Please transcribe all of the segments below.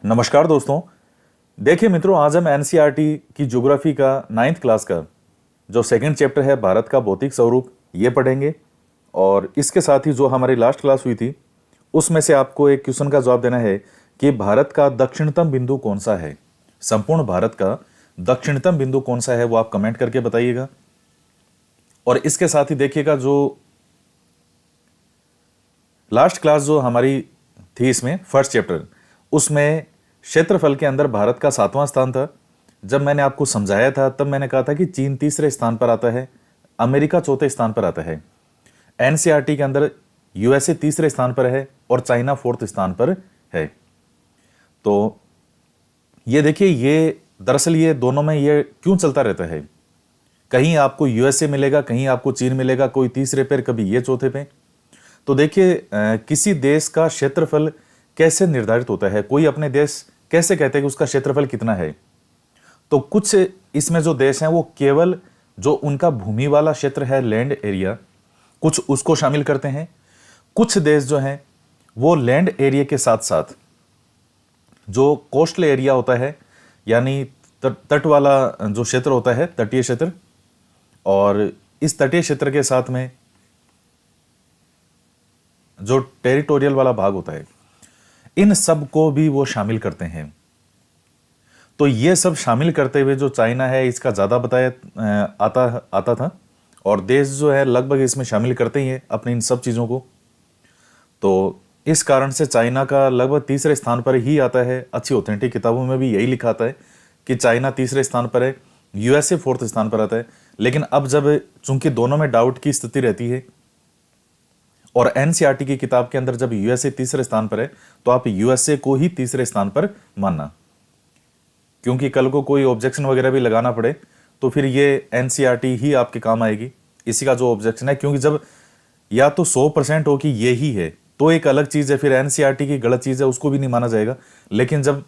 नमस्कार दोस्तों। देखिए मित्रों, आज हम एनसीईआरटी की ज्योग्राफी का 9th क्लास का जो सेकंड चैप्टर है भारत का भौतिक स्वरूप ये पढ़ेंगे। और इसके साथ ही जो हमारी लास्ट क्लास हुई थी उसमें से आपको एक क्वेश्चन का जवाब देना है कि भारत का दक्षिणतम बिंदु कौन सा है। संपूर्ण भारत का दक्षिणतम बिंदु कौन सा है वो आप कमेंट करके बताइएगा। और इसके साथ ही देखिएगा, जो लास्ट क्लास जो हमारी थी इसमें फर्स्ट चैप्टर, उसमें क्षेत्रफल के अंदर भारत का 7वां स्थान था। जब मैंने आपको समझाया था तब मैंने कहा था कि चीन तीसरे स्थान पर आता है, अमेरिका चौथे स्थान पर आता है। एनसीईआरटी के अंदर यूएसए तीसरे स्थान पर है और चाइना 4th स्थान पर है। तो ये देखिए, ये दरअसल ये दोनों में ये क्यों चलता रहता है, कहीं आपको यूएसए मिलेगा, कहीं आपको चीन मिलेगा, कोई तीसरे पे, कभी ये चौथे पे। तो देखिए, किसी देश का क्षेत्रफल कैसे निर्धारित होता है, कोई अपने देश कैसे कहते हैं कि उसका क्षेत्रफल कितना है। तो कुछ इसमें जो देश हैं वो केवल जो उनका भूमि वाला क्षेत्र है, लैंड एरिया, कुछ उसको शामिल करते हैं। कुछ देश जो हैं वो लैंड एरिया के साथ साथ जो कोस्टल एरिया होता है, यानी तट वाला जो क्षेत्र होता है, तटीय क्षेत्र, और इस तटीय क्षेत्र के साथ में जो टेरिटोरियल वाला भाग होता है, इन सब को भी वो शामिल करते हैं। तो ये सब शामिल करते हुए जो चाइना है इसका ज़्यादा बताया आता था, और देश जो है लगभग इसमें शामिल करते ही हैं अपने इन सब चीज़ों को। तो इस कारण से चाइना का लगभग तीसरे स्थान पर ही आता है। अच्छी ऑथेंटिक किताबों में भी यही लिखा आता है कि चाइना तीसरे स्थान पर है, यूएसए 4th स्थान पर आता है। लेकिन अब जब चूंकि दोनों में डाउट की स्थिति रहती है और एनसीईआरटी की किताब के अंदर जब यूएसए तीसरे स्थान पर है तो आप यूएसए को ही तीसरे स्थान पर मानना, क्योंकि कल को कोई ऑब्जेक्शन वगैरह भी लगाना पड़े तो फिर ये एनसीईआरटी ही आपके काम आएगी। इसी का जो ऑब्जेक्शन है, क्योंकि जब या तो 100% हो कि ये ही है तो एक अलग चीज है, फिर एनसीईआरटी की गलत चीज है उसको भी नहीं माना जाएगा। लेकिन जब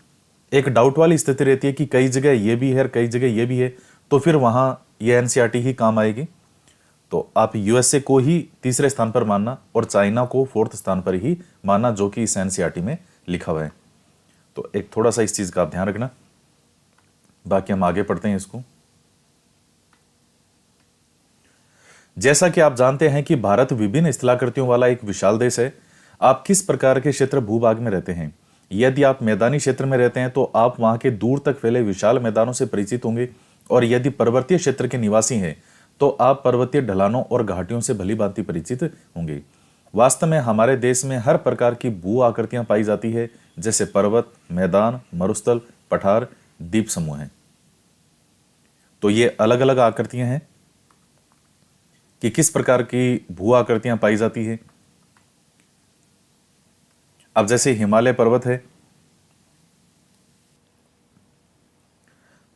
एक डाउट वाली स्थिति रहती है कि कई जगह ये भी है और कई जगह ये भी है, तो फिर वहां ये एनसीईआरटी ही काम आएगी। तो आप यूएसए को ही तीसरे स्थान पर मानना और चाइना को 4th स्थान पर ही मानना, जो कि इस एनसीईआरटी में लिखा हुआ है। तो एक थोड़ा सा इस चीज का आप ध्यान रखना। बाकी हम आगे पढ़ते हैं इसको। जैसा कि आप जानते हैं कि भारत विभिन्न स्थलाकृतियों वाला एक विशाल देश है। आप किस प्रकार के क्षेत्र भूभाग में रहते हैं? यदि आप मैदानी क्षेत्र में रहते हैं तो आप वहां के दूर तक फैले विशाल मैदानों से परिचित होंगे, और यदि पर्वतीय क्षेत्र के निवासी हैं तो आप पर्वतीय ढलानों और घाटियों से भली भांति परिचित होंगे। वास्तव में हमारे देश में हर प्रकार की भू आकृतियां पाई जाती है, जैसे पर्वत, मैदान, मरुस्थल, पठार, द्वीप समूह हैं। तो ये अलग अलग आकृतियां हैं कि किस प्रकार की भू आकृतियां पाई जाती है। अब जैसे हिमालय पर्वत है,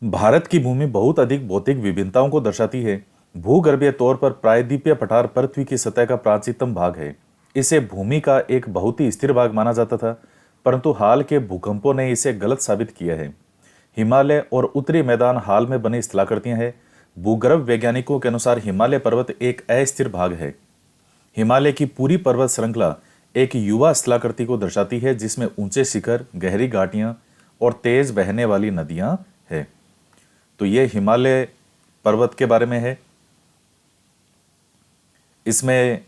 भारत की भूमि बहुत अधिक भौतिक विभिन्नताओं को दर्शाती है। भूगर्भीय तौर पर प्रायद्वीपीय पठार पृथ्वी की सतह का प्राचीनतम भाग है। इसे भूमि का एक बहुत ही स्थिर भाग माना जाता था, परंतु हाल के भूकंपों ने इसे गलत साबित किया है। हिमालय और उत्तरी मैदान हाल में बनी स्थलाकृतियां हैं। भूगर्भ वैज्ञानिकों के अनुसार हिमालय पर्वत एक अस्थिर भाग है। हिमालय की पूरी पर्वत श्रृंखला एक युवा स्थलाकृति को दर्शाती है, जिसमें ऊंचे शिखर, गहरी घाटियां और तेज बहने वाली नदियां हैं। तो ये हिमालय पर्वत के बारे में है। इसमें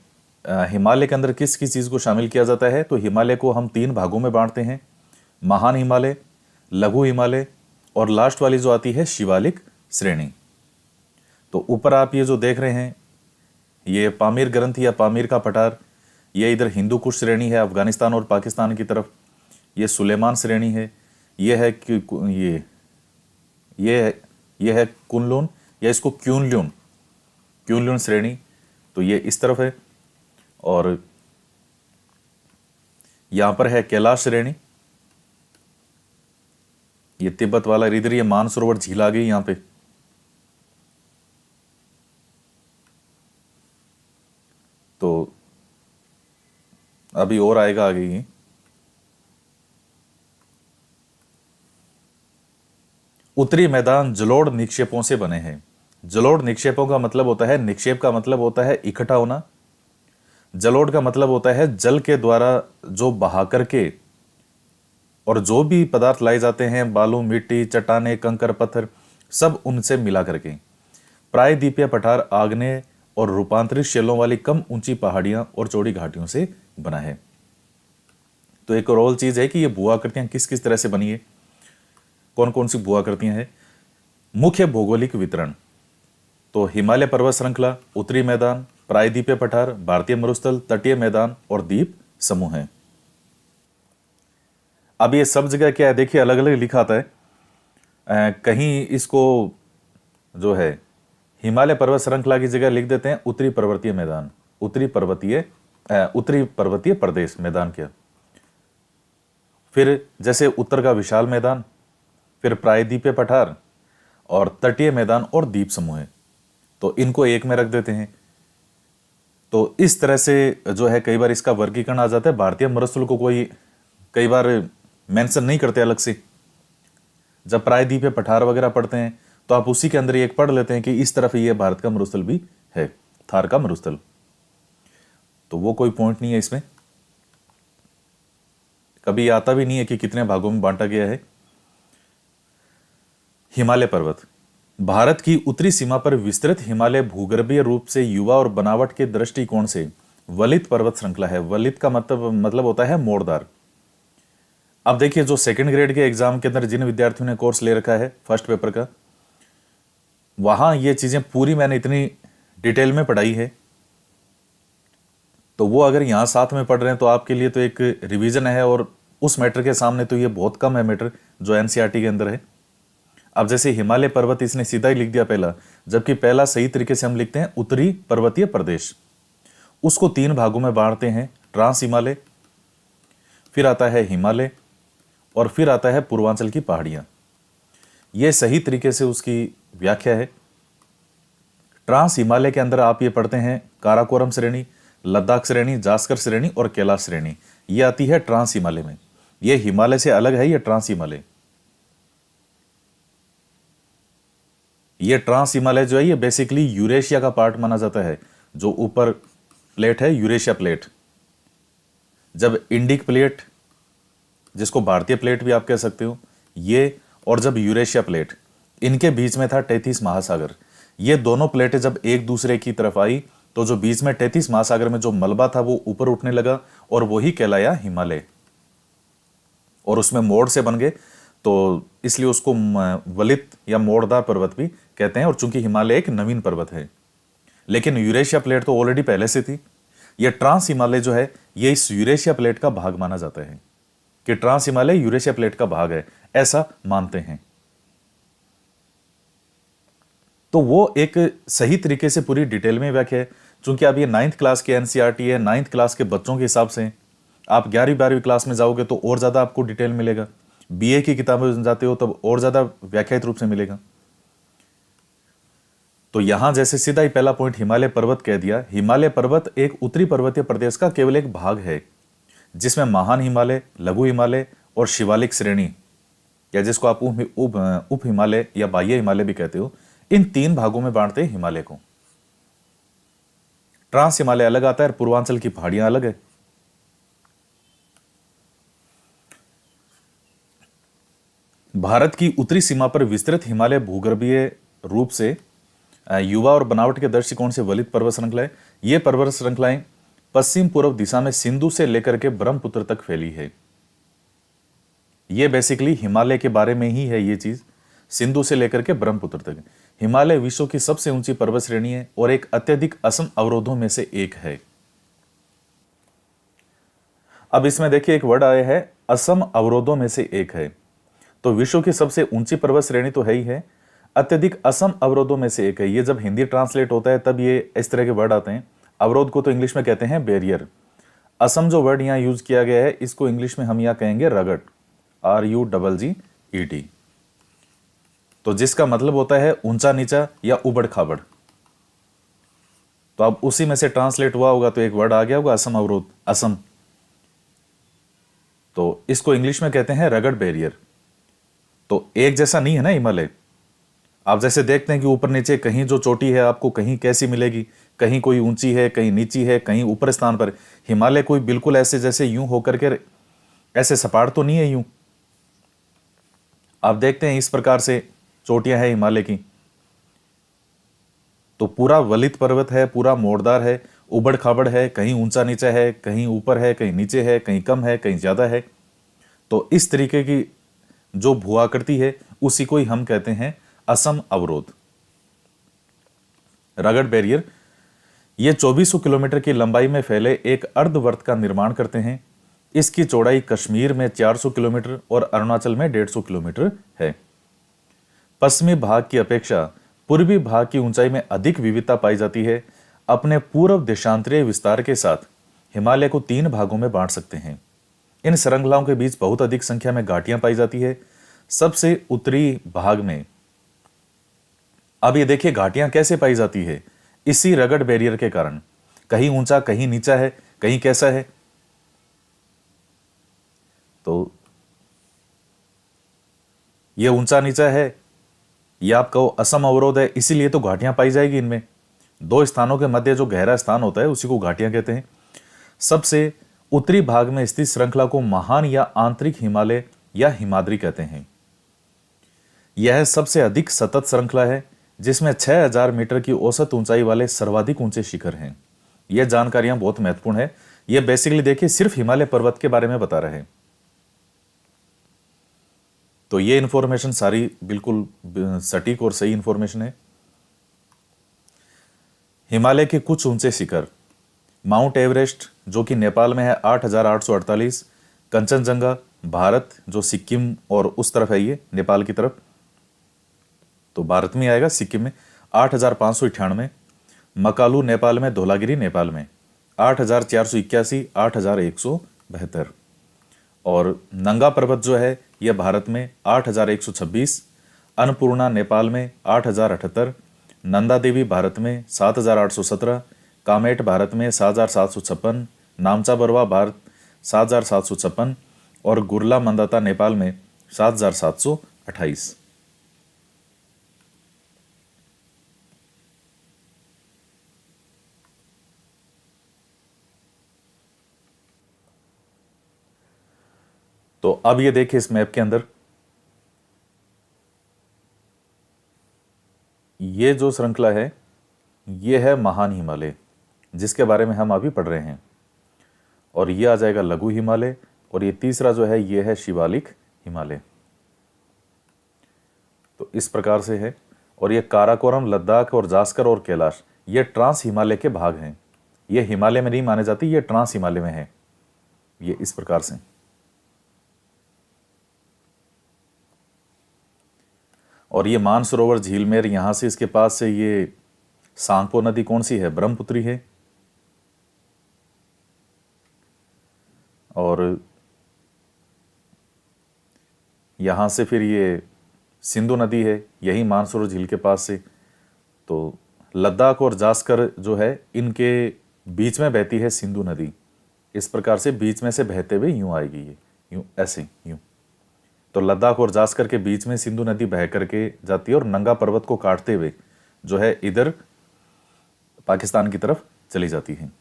हिमालय के अंदर किस किस चीज को शामिल किया जाता है? तो हिमालय को हम 3 भागों में बांटते हैं, महान हिमालय, लघु हिमालय और लास्ट वाली जो आती है शिवालिक श्रेणी। तो ऊपर आप ये जो देख रहे हैं, ये पामीर ग्रंथ या पामीर का पठार, ये इधर हिंदू कुश श्रेणी है अफगानिस्तान और पाकिस्तान की तरफ। ये सुलेमान श्रेणी है, ये है कि ये है कुनलुन, या इसको क्यूनलुन श्रेणी, तो ये इस तरफ है। और यहां पर है कैलाश श्रेणी, ये तिब्बत वाला इधर ये मानसरोवर झील आ गई यहां पे। तो अभी और आएगा आगे ही। उत्तरी मैदान जलोढ़ निक्षेपों से बने हैं। जलोढ़ निक्षेपों का मतलब होता है, निक्षेप का मतलब होता है इकट्ठा होना, जलोढ़ का मतलब होता है जल के द्वारा जो बहा करके और जो भी पदार्थ लाए जाते हैं, बालू, मिट्टी, चट्टाने, कंकर, पत्थर, सब उनसे मिला करके प्रायद्वीपीय पठार आग्नेय और रूपांतरित शैलों वाली कम ऊंची पहाड़ियां और चौड़ी घाटियों से बना है। तो एक और चीज है कि ये भू आकृतियां किस किस तरह से बनी है, कौन कौन सी भू आकृतियां हैं। मुख्य भौगोलिक वितरण, तो हिमालय पर्वत श्रृंखला, उत्तरी मैदान, प्रायद्वीपीय पठार, भारतीय मरुस्थल, तटीय मैदान और द्वीप समूह है। अब ये सब जगह क्या है, देखिए अलग अलग लिखा आता है। कहीं इसको जो है हिमालय पर्वत श्रृंखला की जगह लिख देते हैं उत्तरी पर्वतीय मैदान, उत्तरी पर्वतीय प्रदेश मैदान क्या, फिर जैसे उत्तर का विशाल मैदान, फिर प्रायद्वीपीय पठार और तटीय मैदान और द्वीप समूह है, तो इनको एक में रख देते हैं। तो इस तरह से जो है कई बार इसका वर्गीकरण आ जाता है। भारतीय मरुस्थल को कोई कई बार मेंशन नहीं करते अलग से, जब प्रायद्वीपीय पठार वगैरह पढ़ते हैं तो आप उसी के अंदर एक पढ़ लेते हैं कि इस तरफ ये भारत का मरुस्थल भी है, थार का मरुस्थल, तो वो कोई पॉइंट नहीं है इसमें, कभी आता भी नहीं है कि कितने भागों में बांटा गया है। हिमालय पर्वत, भारत की उत्तरी सीमा पर विस्तृत हिमालय भूगर्भीय रूप से युवा और बनावट के दृष्टिकोण से वलित पर्वत श्रृंखला है। वलित का मतलब होता है मोड़दार। अब देखिए जो सेकंड ग्रेड के एग्जाम के अंदर जिन विद्यार्थियों ने कोर्स ले रखा है फर्स्ट पेपर का, वहां ये चीजें पूरी मैंने इतनी डिटेल में पढ़ाई है, तो वो अगर यहां साथ में पढ़ रहे हैं तो आपके लिए तो एक रिवीजन है, और उस मैटर के सामने तो ये बहुत कम है मैटर जो एनसीईआरटी के अंदर है। अब जैसे हिमालय पर्वत इसने सीधा ही लिख दिया पहला, जबकि पहला सही तरीके से हम लिखते हैं उत्तरी पर्वतीय प्रदेश। उसको 3 भागों में बांटते हैं, ट्रांस हिमालय, फिर आता है हिमालय और फिर आता है पूर्वांचल की पहाड़ियां। यह सही तरीके से उसकी व्याख्या है। ट्रांस हिमालय के अंदर आप ये पढ़ते हैं काराकोरम श्रेणी, लद्दाख श्रेणी, जास्कर श्रेणी और कैलाश श्रेणी, ये आती है ट्रांस हिमालय में। ये हिमालय से अलग है, ये ट्रांस हिमालय। ये ट्रांस हिमालय जो है ये बेसिकली यूरेशिया का पार्ट माना जाता है। जो ऊपर प्लेट है यूरेशिया प्लेट, जब इंडिक प्लेट जिसको भारतीय प्लेट भी आप कह सकते हो ये, और जब यूरेशिया प्लेट, इनके बीच में था 33 महासागर। ये दोनों प्लेटें जब एक दूसरे की तरफ आई तो जो बीच में 33 महासागर में जो मलबा था वो ऊपर उठने लगा और वही कहलाया हिमालय, और उसमें मोड़ से बन गए, तो इसलिए उसको वलित या मोड़दार पर्वत भी कहते हैं। और चूंकि हिमालय एक नवीन पर्वत है, लेकिन यूरेशिया प्लेट तो ऑलरेडी पहले से थी। यह ट्रांस हिमालय जो है ये इस यूरेशिया प्लेट का भाग माना जाता है, कि ट्रांस हिमालय यूरेशिया प्लेट का भाग है, ऐसा मानते हैं। तो वो एक सही तरीके से पूरी डिटेल में व्याख्या है। चूंकि अब ये 9th क्लास के एनसीईआरटी है, 9th क्लास के बच्चों के हिसाब से, आप 11वीं 12वीं क्लास में जाओगे तो और ज्यादा आपको डिटेल मिलेगा। बीए की किताबें में जाते हो तब और ज्यादा व्याख्यायित रूप से मिलेगा। तो यहां जैसे सीधा ही पहला पॉइंट हिमालय पर्वत कह दिया। हिमालय पर्वत एक उत्तरी पर्वतीय प्रदेश का केवल एक भाग है, जिसमें महान हिमालय, लघु हिमालय और शिवालिक श्रेणी, या जिसको आप उप हिमालय या बाह्य हिमालय भी कहते हो, इन 3 भागों में बांटते हैं हिमालय को। ट्रांस हिमालय अलग आता है, पूर्वांचल की पहाड़ियां अलग है। भारत की उत्तरी सीमा पर विस्तृत हिमालय भूगर्भीय रूप से युवा और बनावट के दृष्टिकोण से वलित पर्वत श्रृंखलाएं, ये पर्वत श्रृंखलाएं पश्चिम पूर्व दिशा में सिंधु से लेकर के ब्रह्मपुत्र तक फैली है। ये बेसिकली हिमालय के बारे में ही है ये चीज, सिंधु से लेकर के ब्रह्मपुत्र तक। हिमालय विश्व की सबसे ऊंची पर्वत श्रेणी है और एक अत्यधिक असम अवरोधों में से एक है। अब इसमें देखिए एक वर्ड आया है असम अवरोधों में से एक है, तो विश्व की सबसे ऊंची पर्वत श्रेणी तो है ही है, अत्यधिक असम अवरोधों में से एक है। ये जब हिंदी ट्रांसलेट होता है तब ये इस तरह के वर्ड आते हैं। अवरोध को तो इंग्लिश में कहते हैं बैरियर। असम जो वर्ड यहां यूज किया गया है इसको इंग्लिश में हम यहां कहेंगे रगड़, RUGGET, तो जिसका मतलब होता है ऊंचा नीचा या उबड़ खाबड़। तो अब उसी में से ट्रांसलेट हुआ होगा तो एक वर्ड आ गया होगा असम अवरोध, असम, तो इसको इंग्लिश में कहते हैं रगड़ बैरियर। तो एक जैसा नहीं है ना हिमालय। आप जैसे देखते हैं कि ऊपर नीचे कहीं जो चोटी है आपको कहीं कैसी मिलेगी, कहीं कोई ऊंची है, कहीं नीची है, कहीं ऊपर स्थान पर। हिमालय कोई बिल्कुल ऐसे जैसे यूं होकर के ऐसे सपाट तो नहीं है यूं, आप देखते हैं इस प्रकार से चोटियां हैं हिमालय की, तो पूरा वलित पर्वत है, पूरा मोड़दार है, उबड़ खाबड़ है, कहीं ऊंचा नीचा है, कहीं ऊपर है, कहीं नीचे है, कहीं कम है, कहीं ज्यादा है। तो इस तरीके की जो भूआकृति है उसी को ही हम कहते हैं असम अवरोध, रगड़ बैरियर। ये 2400 किलोमीटर की लंबाई में फैले एक अर्धवर्त का निर्माण करते हैं। इसकी चौड़ाई कश्मीर में 400 किलोमीटर और अरुणाचल में 150 किलोमीटर है। पश्चिमी भाग की अपेक्षा पूर्वी भाग की ऊंचाई में अधिक विविधता पाई जाती है। अपने पूर्व देशांतरीय विस्तार के साथ हिमालय को 3 भागों में बांट सकते हैं। इन श्रृंखलाओं के बीच बहुत अधिक संख्या में घाटियां पाई जाती है। सबसे उत्तरी भाग में, अब ये देखिए घाटियां कैसे पाई जाती है, इसी रगड़ बैरियर के कारण। कहीं ऊंचा, कहीं नीचा है, कहीं कैसा है। तो ये ऊंचा नीचा है, या आप कहो असम अवरोध है, इसीलिए तो घाटियां पाई जाएगी इनमें। 2 स्थानों के मध्य जो गहरा स्थान होता है उसी को घाटियां कहते हैं। सबसे उत्तरी भाग में स्थित श्रृंखला को महान या आंतरिक हिमालय या हिमाद्री कहते हैं। यह सबसे अधिक सतत श्रृंखला है, जिसमें 6000 मीटर की औसत ऊंचाई वाले सर्वाधिक ऊंचे शिखर हैं। यह जानकारियां बहुत महत्वपूर्ण है। यह बेसिकली देखिए सिर्फ हिमालय पर्वत के बारे में बता रहे हैं। तो ये इंफॉर्मेशन सारी बिल्कुल सटीक और सही इंफॉर्मेशन है। हिमालय के कुछ ऊंचे शिखर, माउंट एवरेस्ट जो कि नेपाल में है 8848, कंचनजंगा भारत जो सिक्किम और उस तरफ है, ये नेपाल की तरफ, तो भारत में आएगा, सिक्किम में 8598, मकालू नेपाल में, धौलागिरी नेपाल में 8481, 8172, और नंगा पर्वत जो है यह भारत में 8126, अन्नपूर्णा नेपाल में 8078, नंदा देवी भारत में 7817, कामेट भारत में 7756, नामचा बरवा भारत 7756 और गुरला मंदाता नेपाल में 7728। तो अब ये देखिए इस मैप के अंदर ये जो श्रृंखला है ये है महान हिमालय, जिसके बारे में हम अभी पढ़ रहे हैं, और ये आ जाएगा लघु हिमालय, और ये तीसरा जो है ये है शिवालिक हिमालय। तो इस प्रकार से है। और ये काराकोरम, लद्दाख और जास्कर और कैलाश ये ट्रांस हिमालय के भाग हैं। ये हिमालय में नहीं माने जाती, ये ट्रांस हिमालय में है। ये इस प्रकार से। और ये मानसरोवर झीलमेर, यहां से इसके पास से ये सांगपो नदी कौन सी है, ब्रह्मपुत्री है। और यहां से फिर ये सिंधु नदी है, यही मानसरोवर झील के पास से। तो लद्दाख और जास्कर जो है इनके बीच में बहती है सिंधु नदी। इस प्रकार से बीच में से बहते हुए यूं आएगी, ये यूं ऐसे यूं। तो लद्दाख और जास्कर के बीच में सिंधु नदी बह करके जाती है और नंगा पर्वत को काटते हुए जो है इधर पाकिस्तान की तरफ चली जाती है।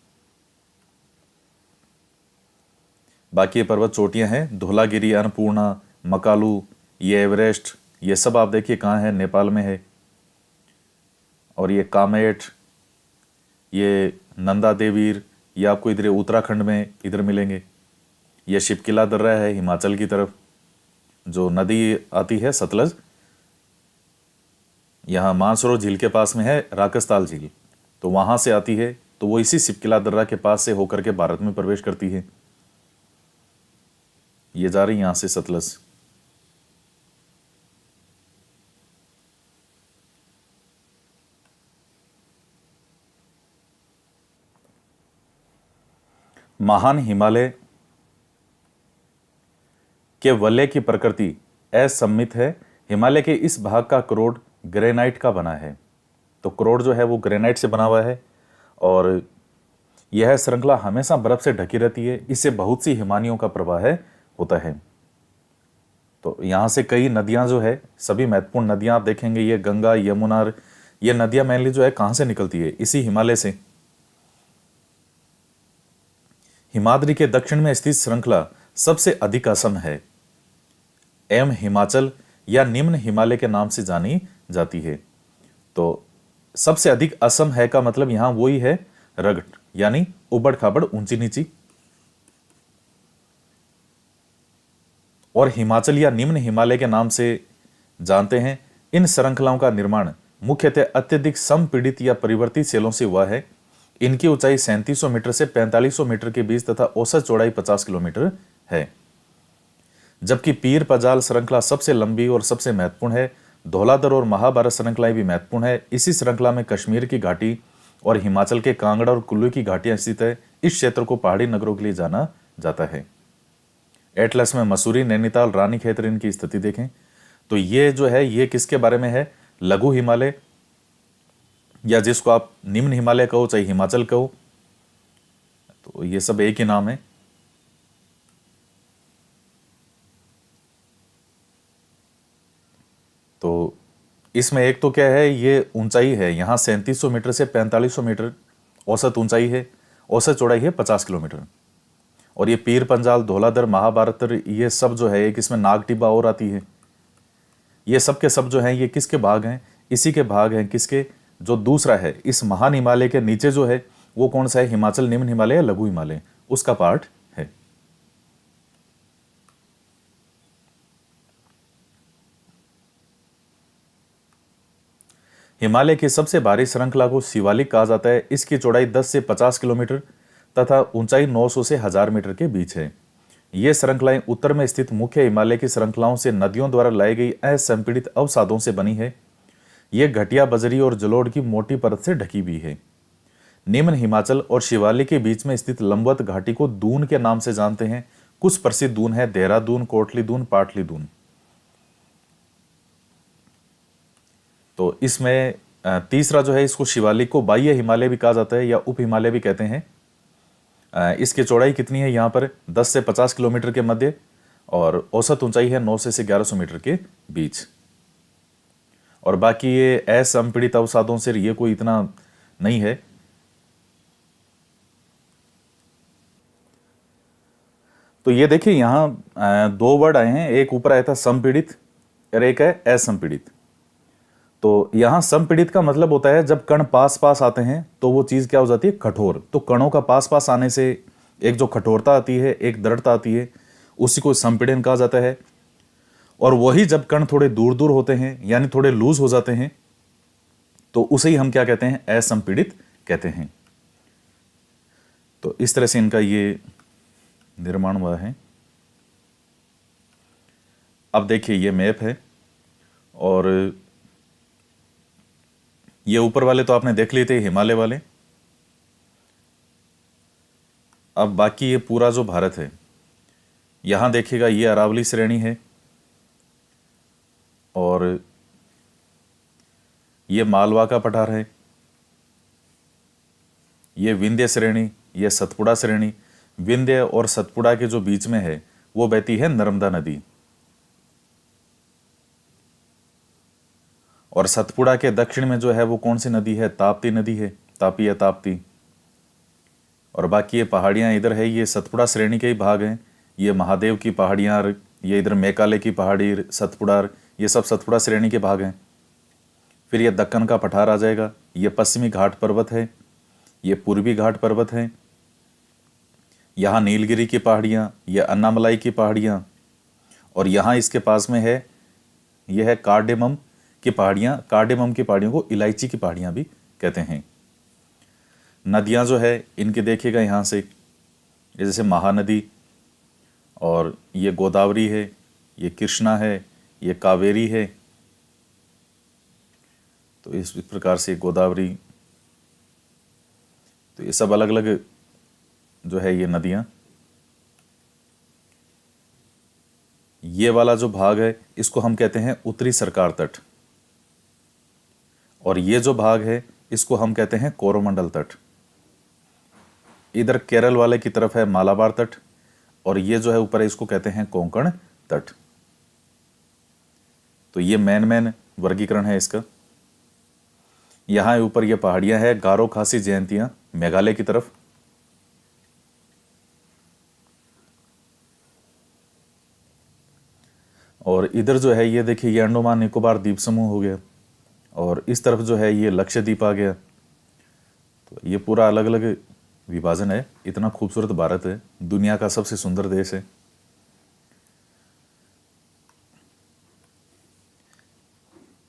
बाकी ये पर्वत चोटियां हैं, धौलागिरी, अन्नपूर्णा, मकालू, ये एवरेस्ट, ये सब आप देखिए कहाँ है, नेपाल में है। और ये कामेट, ये नंदा देवीर, ये आपको इधर उत्तराखंड में इधर मिलेंगे। ये शिपकिला दर्रा है हिमाचल की तरफ, जो नदी आती है सतलज, यहाँ मानसरोवर झील के पास में है राकसताल झील, तो वहां से आती है, तो वो इसी शिपकिला दर्रा के पास से होकर के भारत में प्रवेश करती है। ये जा रही यहां से सतलज। महान हिमालय के वलय की प्रकृति असममित है। हिमालय के इस भाग का क्रोड ग्रेनाइट का बना है। तो क्रोड जो है वो ग्रेनाइट से बना हुआ है, और यह श्रृंखला हमेशा बर्फ से ढकी रहती है। इससे बहुत सी हिमानियों का प्रवाह होता है। तो यहाँ से कई नदियाँ जो है, सभी महत्वपूर्ण नदियाँ आप देखेंगे, ये गंगा, यमुना, ये नदियाँ मेनली जो है कहाँ से निकलती है, इसी हिमालय से। हिमाद्री के दक्षिण में स्थित श्रृंखला सबसे अधिक असम है एवं हिमाचल या निम्न हिमालय के नाम से जानी जाती है। तो सबसे अधिक असम है का मतलब यहां वही है रगड, यानी उबड़ खाबड़, ऊंची नीची। और हिमाचल या निम्न हिमालय के नाम से जानते हैं। इन श्रृंखलाओं का निर्माण मुख्यतः अत्यधिक संपीड़ित या परिवर्तित सेलों से हुआ है। इनकी ऊंचाई 3700 मीटर से 4500 मीटर के बीच तथा औसत चौड़ाई 50 किलोमीटर है। जबकि पीर पंजाल श्रृंखला सबसे लंबी और सबसे महत्वपूर्ण है। धौलाधर और महाभारत श्रृंखलाएं भी महत्वपूर्ण है। इसी श्रृंखला में कश्मीर की घाटी और हिमाचल के कांगड़ा और कुल्लू की घाटियां स्थित है। इस क्षेत्र को पहाड़ी नगरों के लिए जाना जाता है। एटलस में मसूरी, नैनीताल, रानीखेत इनकी स्थिति देखें। तो ये जो है ये किसके बारे में है? लघु हिमालय, या जिसको आप निम्न हिमालय कहो चाहे हिमाचल कहो, तो ये सब एक ही नाम है। तो इसमें एक तो क्या है, ये ऊंचाई है यहाँ 3700 मीटर से 4500 मीटर औसत ऊंचाई है, औसत चौड़ाई है 50 किलोमीटर। और ये पीर पंजाल, धौलाधर, महाभारत, ये सब जो है एक इसमें नाग टिब्बा और आती है। ये सब के सब जो हैं ये किसके भाग हैं? इसी के भाग हैं। किसके? जो दूसरा है इस महान हिमालय के नीचे जो है वो कौन सा है? हिमाचल निम्न हिमालय या लघु हिमालय, उसका पार्ट है। हिमालय की सबसे भारी श्रृंखला को शिवालिक कहा जाता है। इसकी चौड़ाई 10 से 50 किलोमीटर तथा ऊंचाई 900 से 1000 मीटर के बीच है। ये श्रृंखलाएं उत्तर में स्थित मुख्य हिमालय की श्रृंखलाओं से नदियों द्वारा लाई गई असंपीड़ित अवसादों से बनी है। ये घटिया बजरी और जलोढ़ की मोटी परत से ढकी हुई है। निम्न हिमाचल और शिवालिक के बीच में स्थित लंबवत घाटी को दून के नाम से जानते हैं। कुछ प्रसिद्ध दून है देहरादून, कोटली दून, पाटली दून। तो इसमें तीसरा जो है इसको शिवालिक को बाह्य हिमालय भी कहा जाता है या उप हिमालय भी कहते हैं। इसकी चौड़ाई कितनी है यहाँ पर? 10 से 50 किलोमीटर के मध्य, और औसत ऊंचाई है 900 से 1100 मीटर के बीच। और बाकी ये असंपीड़ित अवसादों से ये कोई इतना नहीं है। तो ये देखिए यहाँ दो वर्ड आए हैं, एक ऊपर आया था संपीड़ित और एक है असंपीड़ित। तो यहाँ संपीड़ित का मतलब होता है जब कण पास पास आते हैं तो वो चीज क्या हो जाती है? कठोर। तो कणों का पास पास आने से एक जो कठोरता आती है, एक दृढ़ता आती है, उसी को संपीड़न कहा जाता है। और वही जब कण थोड़े दूर दूर होते हैं यानी थोड़े लूज हो जाते हैं तो उसे ही हम क्या कहते हैं? असंपीड़ित कहते हैं। तो इस तरह से इनका ये निर्माण हुआ है। अब देखिए ये मैप है, और ये ऊपर वाले तो आपने देख लिए थे, हिमालय वाले। अब बाकी ये पूरा जो भारत है, यहां देखिएगा ये अरावली श्रेणी है, और ये मालवा का पठार है, ये विंध्य श्रेणी, ये सतपुड़ा श्रेणी। विंध्य और सतपुड़ा के जो बीच में है वो बहती है नर्मदा नदी, और सतपुड़ा के दक्षिण में जो है वो कौन सी नदी है? ताप्ती नदी है, तापी या ताप्ती। और बाकी ये पहाड़ियाँ इधर है, ये सतपुड़ा श्रेणी के ही भाग हैं। ये महादेव की पहाड़ियाँ, ये इधर मेकाले की पहाड़ी, सतपुड़ा, ये सब सतपुड़ा श्रेणी के भाग हैं। फिर ये दक्कन का पठार आ जाएगा, ये पश्चिमी घाट पर्वत है, ये पूर्वी घाट पर्वत है, यहाँ नीलगिरी की पहाड़ियाँ, ये अन्नामलाई की पहाड़ियाँ, और यहाँ इसके पास में है यह है कार्डेमम की पहाड़ियाँ। कार्डेमम की पहाड़ियों को इलायची की पहाड़ियाँ भी कहते हैं। नदियाँ जो है इनके देखिएगा यहाँ से, ये जैसे महानदी, और ये गोदावरी है, ये कृष्णा है, ये कावेरी है। तो इस प्रकार से गोदावरी, तो ये सब अलग अलग जो है ये नदियाँ। ये वाला जो भाग है इसको हम कहते हैं उत्तरी सरकार तट, और ये जो भाग है इसको हम कहते हैं कोरोमंडल तट। इधर केरल वाले की तरफ है मालाबार तट, और ये जो है ऊपर है इसको कहते हैं कोंकण तट। तो ये मेन वर्गीकरण है इसका। यहाँ ऊपर ये पहाड़ियाँ हैं, गारो खासी जयंतियाँ मेघालय की तरफ। और इधर जो है ये देखिए, ये अंडमान निकोबार द्वीप समूह हो गया, और इस तरफ जो है ये लक्षद्वीप आ गया। तो ये पूरा अलग अलग विभाजन है। इतना खूबसूरत भारत है, दुनिया का सबसे सुंदर देश है।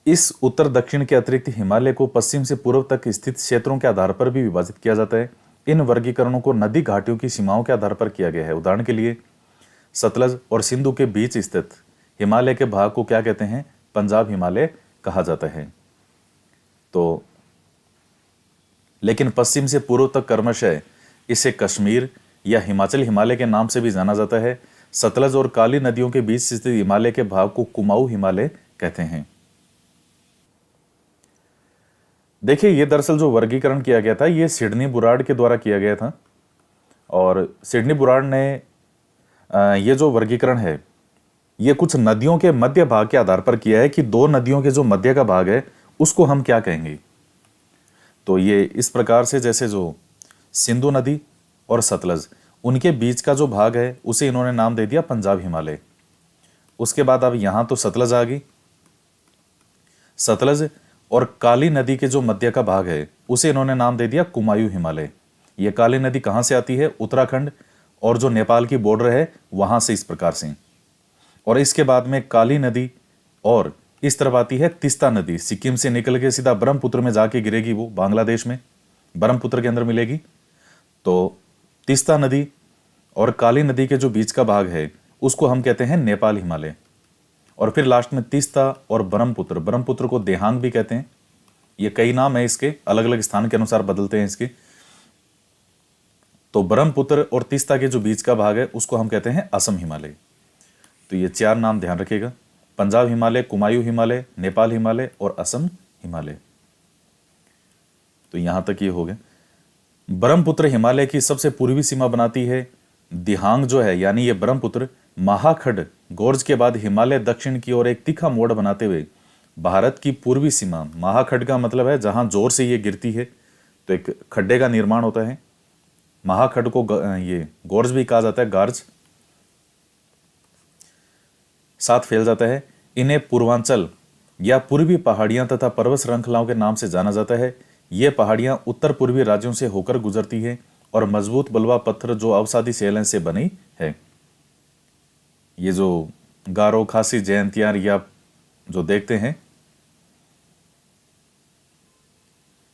इस उत्तर दक्षिण के अतिरिक्त हिमालय को पश्चिम से पूर्व तक स्थित क्षेत्रों के आधार पर भी विभाजित किया जाता है। इन वर्गीकरणों को नदी घाटियों की सीमाओं के आधार पर किया गया है। उदाहरण के लिए सतलज और सिंधु के बीच स्थित हिमालय के भाग को क्या कहते हैं? पंजाब हिमालय कहा जाता है। तो लेकिन पश्चिम से पूर्व तक क्रमशः इसे कश्मीर या हिमाचल हिमालय के नाम से भी जाना जाता है। सतलज और काली नदियों के बीच स्थित हिमालय के भाग को कुमाऊं हिमालय कहते हैं। देखिए, ये दरअसल जो वर्गीकरण किया गया था ये सिडनी बुरार्ड के द्वारा किया गया था, और सिडनी बुरार्ड ने ये जो वर्गीकरण है ये कुछ नदियों के मध्य भाग के आधार पर किया है कि दो नदियों के जो मध्य का भाग है उसको हम क्या कहेंगे। तो ये इस प्रकार से, जैसे जो सिंधु नदी और सतलज, उनके बीच का जो भाग है उसे इन्होंने नाम दे दिया पंजाब हिमालय। उसके बाद अब यहां तो सतलज आ गई, सतलज और काली नदी के जो मध्य का भाग है उसे इन्होंने नाम दे दिया कुमायूं हिमालय। ये काली नदी कहां से आती है? उत्तराखंड और जो नेपाल की बॉर्डर है वहां से, इस प्रकार से। और इसके बाद में काली नदी, और इस तरफ आती है तीस्ता नदी, सिक्किम से निकल के सीधा ब्रह्मपुत्र में जाके गिरेगी, वो बांग्लादेश में ब्रह्मपुत्र के अंदर मिलेगी। तो तीस्ता नदी और काली नदी के जो बीच का भाग है उसको हम कहते हैं नेपाल हिमालय। और फिर लास्ट में तीस्ता और ब्रह्मपुत्र, ब्रह्मपुत्र को देहांग भी कहते हैं। ये कई नाम है इसके, अलग अलग स्थान के अनुसार बदलते हैं इसके। तो ब्रह्मपुत्र और तीस्ता के जो बीच का भाग है उसको हम कहते हैं असम हिमालय। तो ये चार नाम ध्यान रखिएगा: पंजाब हिमालय, कुमायूं हिमालय, नेपाल हिमालय और असम हिमालय। तो यहां तक ये हो गए। ब्रह्मपुत्र हिमालय की सबसे पूर्वी सीमा बनाती है। दिहांग जो है, यानी ये ब्रह्मपुत्र महाखड गोर्ज के बाद हिमालय दक्षिण की ओर एक तीखा मोड़ बनाते हुए भारत की पूर्वी सीमा, महाखड का मतलब है जहां जोर से ये गिरती है तो एक खड्डे का निर्माण होता है। महाखड को ये गोर्ज भी कहा जाता है, गार्ज, साथ फैल जाता है। इन्हें पूर्वांचल या पूर्वी पहाड़ियां तथा पर्वत श्रृंखलाओं के नाम से जाना जाता है। ये पहाड़ियां उत्तर पूर्वी राज्यों से होकर गुजरती है और मजबूत बलुआ पत्थर जो अवसादी शैल से बनी है। ये जो गारो, खासी, जयंतियार या जो देखते हैं,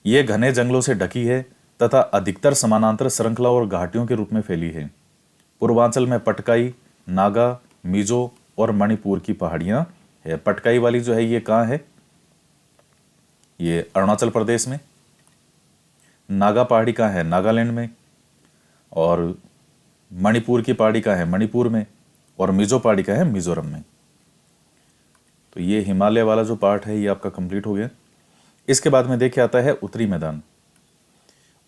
ये घने जंगलों से ढकी है तथा अधिकतर समानांतर श्रृंखला और घाटियों के रूप में फैली है। पूर्वांचल में पटकाई, नागा, मिजो और मणिपुर की पहाड़ियां है। पटकाई वाली जो है ये कहाँ है? ये अरुणाचल प्रदेश में। नागा पहाड़ी कहाँ है? नागालैंड में। और मणिपुर की पहाड़ी कहाँ है? मणिपुर में। और मिजो पहाड़ी कहाँ है? मिजोरम में। तो ये हिमालय वाला जो पार्ट है ये आपका कंप्लीट हो गया। इसके बाद में देखिए आता है उत्तरी मैदान।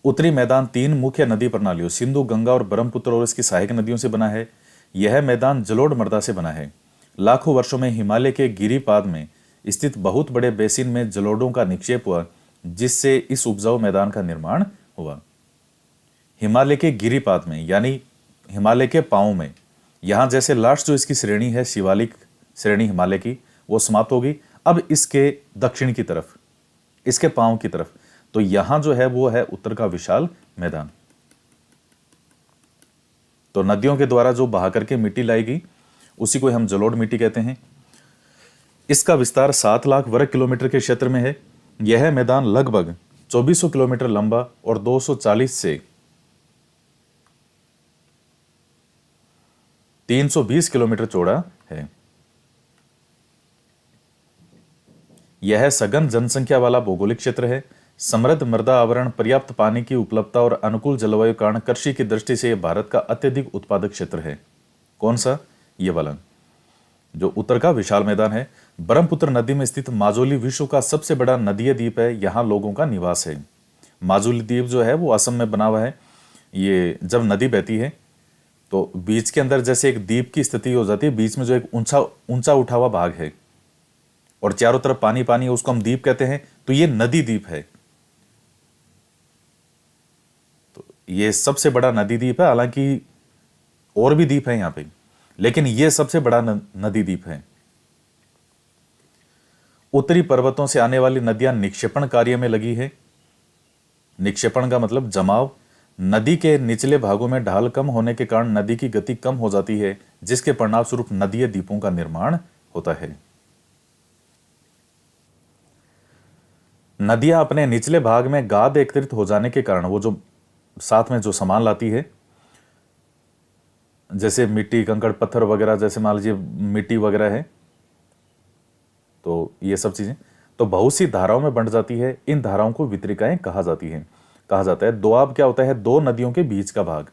उत्तरी मैदान तीन मुख्य नदी प्रणालियों सिंधु, गंगा और ब्रह्मपुत्र और इसकी सहायक नदियों से बना है। यह मैदान जलोढ़ मृदा से बना है। लाखों वर्षों में हिमालय के गिरिपाद में स्थित बहुत बड़े बेसिन में जलोढ़ों का निक्षेप हुआ, जिससे इस उपजाऊ मैदान का निर्माण हुआ। हिमालय के गिरिपाद में, यानी हिमालय के पांव में, यहां जैसे लास्ट जो इसकी श्रेणी है, शिवालिक श्रेणी हिमालय की, वो समाप्त होगी। अब इसके दक्षिण की तरफ, इसके पांव की तरफ, तो यहां जो है वो है उत्तर का विशाल मैदान। तो नदियों के द्वारा जो बहा करके मिट्टी लाएगी उसी को हम जलोढ़ मिट्टी कहते हैं। इसका विस्तार 7 लाख वर्ग किलोमीटर के क्षेत्र में है। यह मैदान लगभग 2400 किलोमीटर लंबा और 240 से 320 किलोमीटर चौड़ा है। यह सघन जनसंख्या वाला भौगोलिक क्षेत्र है। समृद्ध मृदा आवरण, पर्याप्त पानी की उपलब्धता और अनुकूल जलवायु कारण कृषि की दृष्टि से यह भारत का अत्यधिक उत्पादक क्षेत्र है। कौन सा? ये वाला जो उत्तर का विशाल मैदान है। ब्रह्मपुत्र नदी में स्थित माजुली विश्व का सबसे बड़ा नदीय द्वीप है। यहाँ लोगों का निवास है। माजुली द्वीप जो है वो असम में बना हुआ है। ये जब नदी बहती है तो बीच के अंदर जैसे एक द्वीप की स्थिति हो जाती है, बीच में जो एक ऊंचा उठा हुआ भाग है और चारों तरफ पानी पानी है, उसको हम द्वीप कहते हैं। तो ये नदी द्वीप है। तो ये सबसे बड़ा नदी द्वीप है। हालांकि और भी द्वीप है यहाँ पे, लेकिन ये सबसे बड़ा नदी द्वीप है। उत्तरी पर्वतों से आने वाली नदियां निक्षेपण कार्य में लगी है। निक्षेपण का मतलब जमाव। नदी के निचले भागों में ढाल कम होने के कारण नदी की गति कम हो जाती है, जिसके परिणाम स्वरूप नदीय द्वीपों का निर्माण होता है। नदियां अपने निचले भाग में गाद एकत्रित हो जाने के कारण वो जो साथ में जो सामान लाती है, जैसे मिट्टी, कंकड़, पत्थर वगैरह, जैसे मान लीजिए मिट्टी वगैरह है, तो ये सब चीजें तो बहुत सी धाराओं में बंट जाती है। इन धाराओं को वितरिकाएं कहा जाता है। दोआब क्या होता है? दो नदियों के बीच का भाग।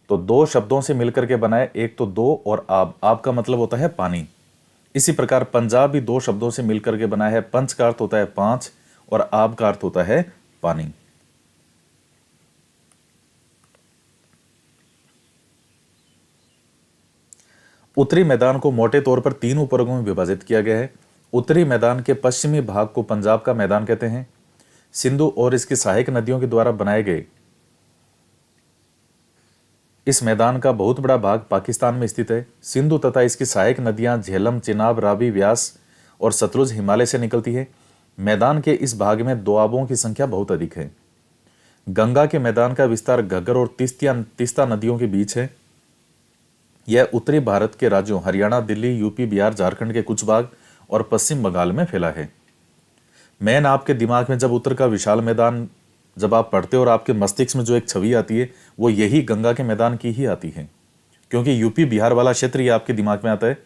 तो दो शब्दों से मिलकर के बनाए, एक तो दो और आब। आब का मतलब होता है पानी। इसी प्रकार पंजाब भी दो शब्दों से मिलकर के बना है। पंच का अर्थ होता है पांच और आब का अर्थ होता है पानी। उत्तरी मैदान को मोटे तौर पर तीन उपवर्गों में विभाजित किया गया है। उत्तरी मैदान के पश्चिमी भाग को पंजाब का मैदान कहते हैं। सिंधु और इसकी सहायक नदियों के द्वारा बनाए गए इस मैदान का बहुत बड़ा भाग पाकिस्तान में स्थित है। सिंधु तथा इसकी सहायक नदियां झेलम, चिनाब, रावी, व्यास और सतलुज हिमालय से निकलती है। मैदान के इस भाग में दोआबों की संख्या बहुत अधिक है। गंगा के मैदान का विस्तार घग्गर और तीस्ता नदियों के बीच है। यह उत्तरी भारत के राज्यों हरियाणा, दिल्ली, यूपी, बिहार, झारखंड के कुछ भाग और पश्चिम बंगाल में फैला है। मैन आपके दिमाग में जब उत्तर का विशाल मैदान जब आप पढ़ते हो और आपके मस्तिष्क में जो एक छवि आती है वो यही गंगा के मैदान की ही आती है, क्योंकि यूपी बिहार वाला क्षेत्र ये आपके दिमाग में आता है,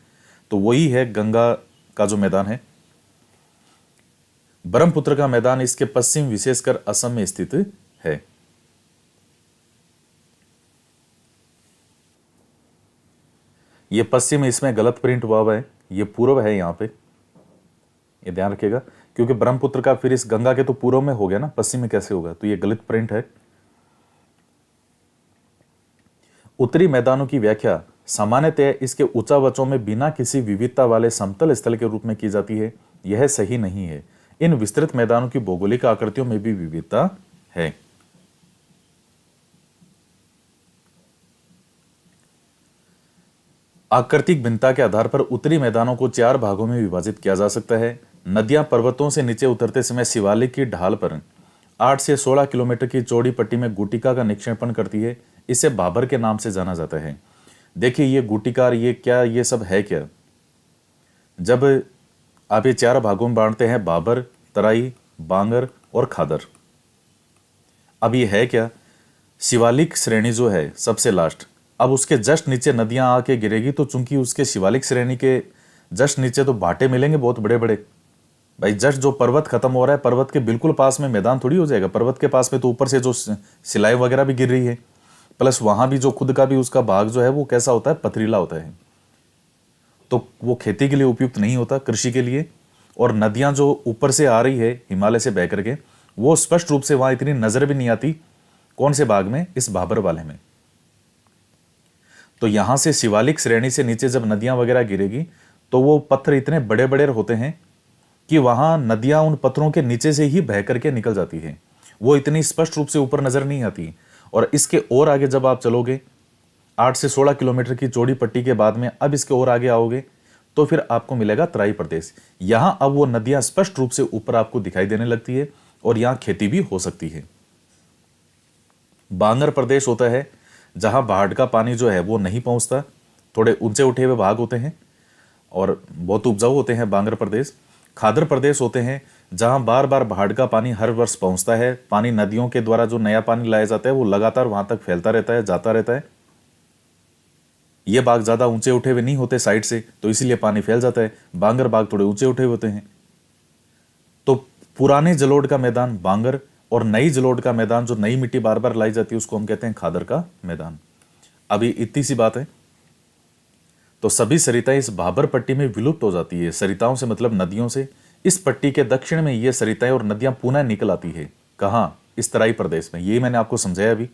तो वही है गंगा का जो मैदान है। ब्रह्मपुत्र का मैदान इसके पश्चिम विशेषकर असम में स्थित है। ये पश्चिम, इसमें गलत प्रिंट हुआ हुआ है, ये पूर्व है यहाँ पे, ये ध्यान रखिएगा, क्योंकि ब्रह्मपुत्र का फिर इस गंगा के तो पूर्व में हो गया ना, पश्चिम में कैसे होगा, तो ये गलत प्रिंट है। उत्तरी मैदानों की व्याख्या सामान्यतः इसके ऊंचावचों में बिना किसी विविधता वाले समतल स्थल के रूप में की जाती है। यह सही नहीं है। इन विस्तृत मैदानों की भौगोलिक आकृतियों में भी विविधता है। आकृतिक भिन्नता के आधार पर उत्तरी मैदानों को चार भागों में विभाजित किया जा सकता है। नदियां पर्वतों से नीचे उतरते समय शिवालिक की ढाल पर 8 से 16 किलोमीटर की चौड़ी पट्टी में गुटिका का निक्षेपण करती है। इसे भाबर के नाम से जाना जाता है। देखिए ये गुटिका, ये क्या, ये सब है क्या? जब आप ये चार भागों में बांटते हैं, भाबर, तराई, बांगर और खादर। अब ये है क्या? शिवालिक श्रेणी जो है सबसे लास्ट, अब उसके जस्ट नीचे नदियां आके गिरेगी, तो चूंकि उसके शिवालिक श्रेणी के जस्ट नीचे तो भाटे मिलेंगे बहुत बड़े बड़े। भाई जस्ट जो पर्वत खत्म हो रहा है, पर्वत के बिल्कुल पास में मैदान थोड़ी हो जाएगा। पर्वत के पास में तो ऊपर से जो सिलाई वगैरह भी गिर रही है, प्लस वहां भी जो खुद का भी उसका भाग जो है वो कैसा होता है? पथरीला होता है, तो वो खेती के लिए उपयुक्त नहीं होता, कृषि के लिए। और नदियां जो ऊपर से आ रही है हिमालय से बह करके, वो स्पष्ट रूप से वहां इतनी नजर भी नहीं आती। कौन से भाग में? इस भाबर वाले में। तो यहां से शिवालिक श्रेणी से नीचे जब नदियां वगैरह गिरेगी तो वो पत्थर इतने बड़े बड़े होते हैं कि वहां नदियां उन पत्थरों के नीचे से ही बह करके निकल जाती है। वो इतनी स्पष्ट रूप से ऊपर नजर नहीं आती। और इसके और आगे जब आप चलोगे 8 से 16 किलोमीटर की चौड़ी पट्टी के बाद में, अब इसके और आगे आओगे तो फिर आपको मिलेगा तराई प्रदेश। यहां अब वो नदियां स्पष्ट रूप से ऊपर आपको दिखाई देने लगती है और यहां खेती भी हो सकती है। बांगर प्रदेश होता है जहां बाढ़ का पानी जो है वो नहीं पहुंचता, थोड़े ऊंचे उठे हुए भाग होते हैं और बहुत उपजाऊ होते हैं बांगर प्रदेश। खादर प्रदेश होते हैं जहां बार बार बाढ़ का पानी हर वर्ष पहुंचता है। पानी नदियों के द्वारा जो नया पानी लाया जाता है वो लगातार वहां तक फैलता रहता है, जाता रहता है। ये बाग ज्यादा ऊंचे उठे हुए नहीं होते साइड से, तो इसीलिए पानी फैल जाता है। बांगर बाग थोड़े ऊंचे उठे हुए होते हैं। तो पुराने जलोढ़ का मैदान बांगर और नई जलोढ़ का मैदान, जो नई मिट्टी बार बार लाई जाती है, उसको हम कहते हैं खादर का मैदान। अभी इतनी सी बात है। तो सभी सरिताएं इस भाबर पट्टी में विलुप्त हो जाती है। सरिताओं से मतलब नदियों से। इस पट्टी के दक्षिण में ये सरिताएं और नदियां पुनः निकल आती है। कहां? इस तराई प्रदेश में। ये मैंने आपको समझाया अभी।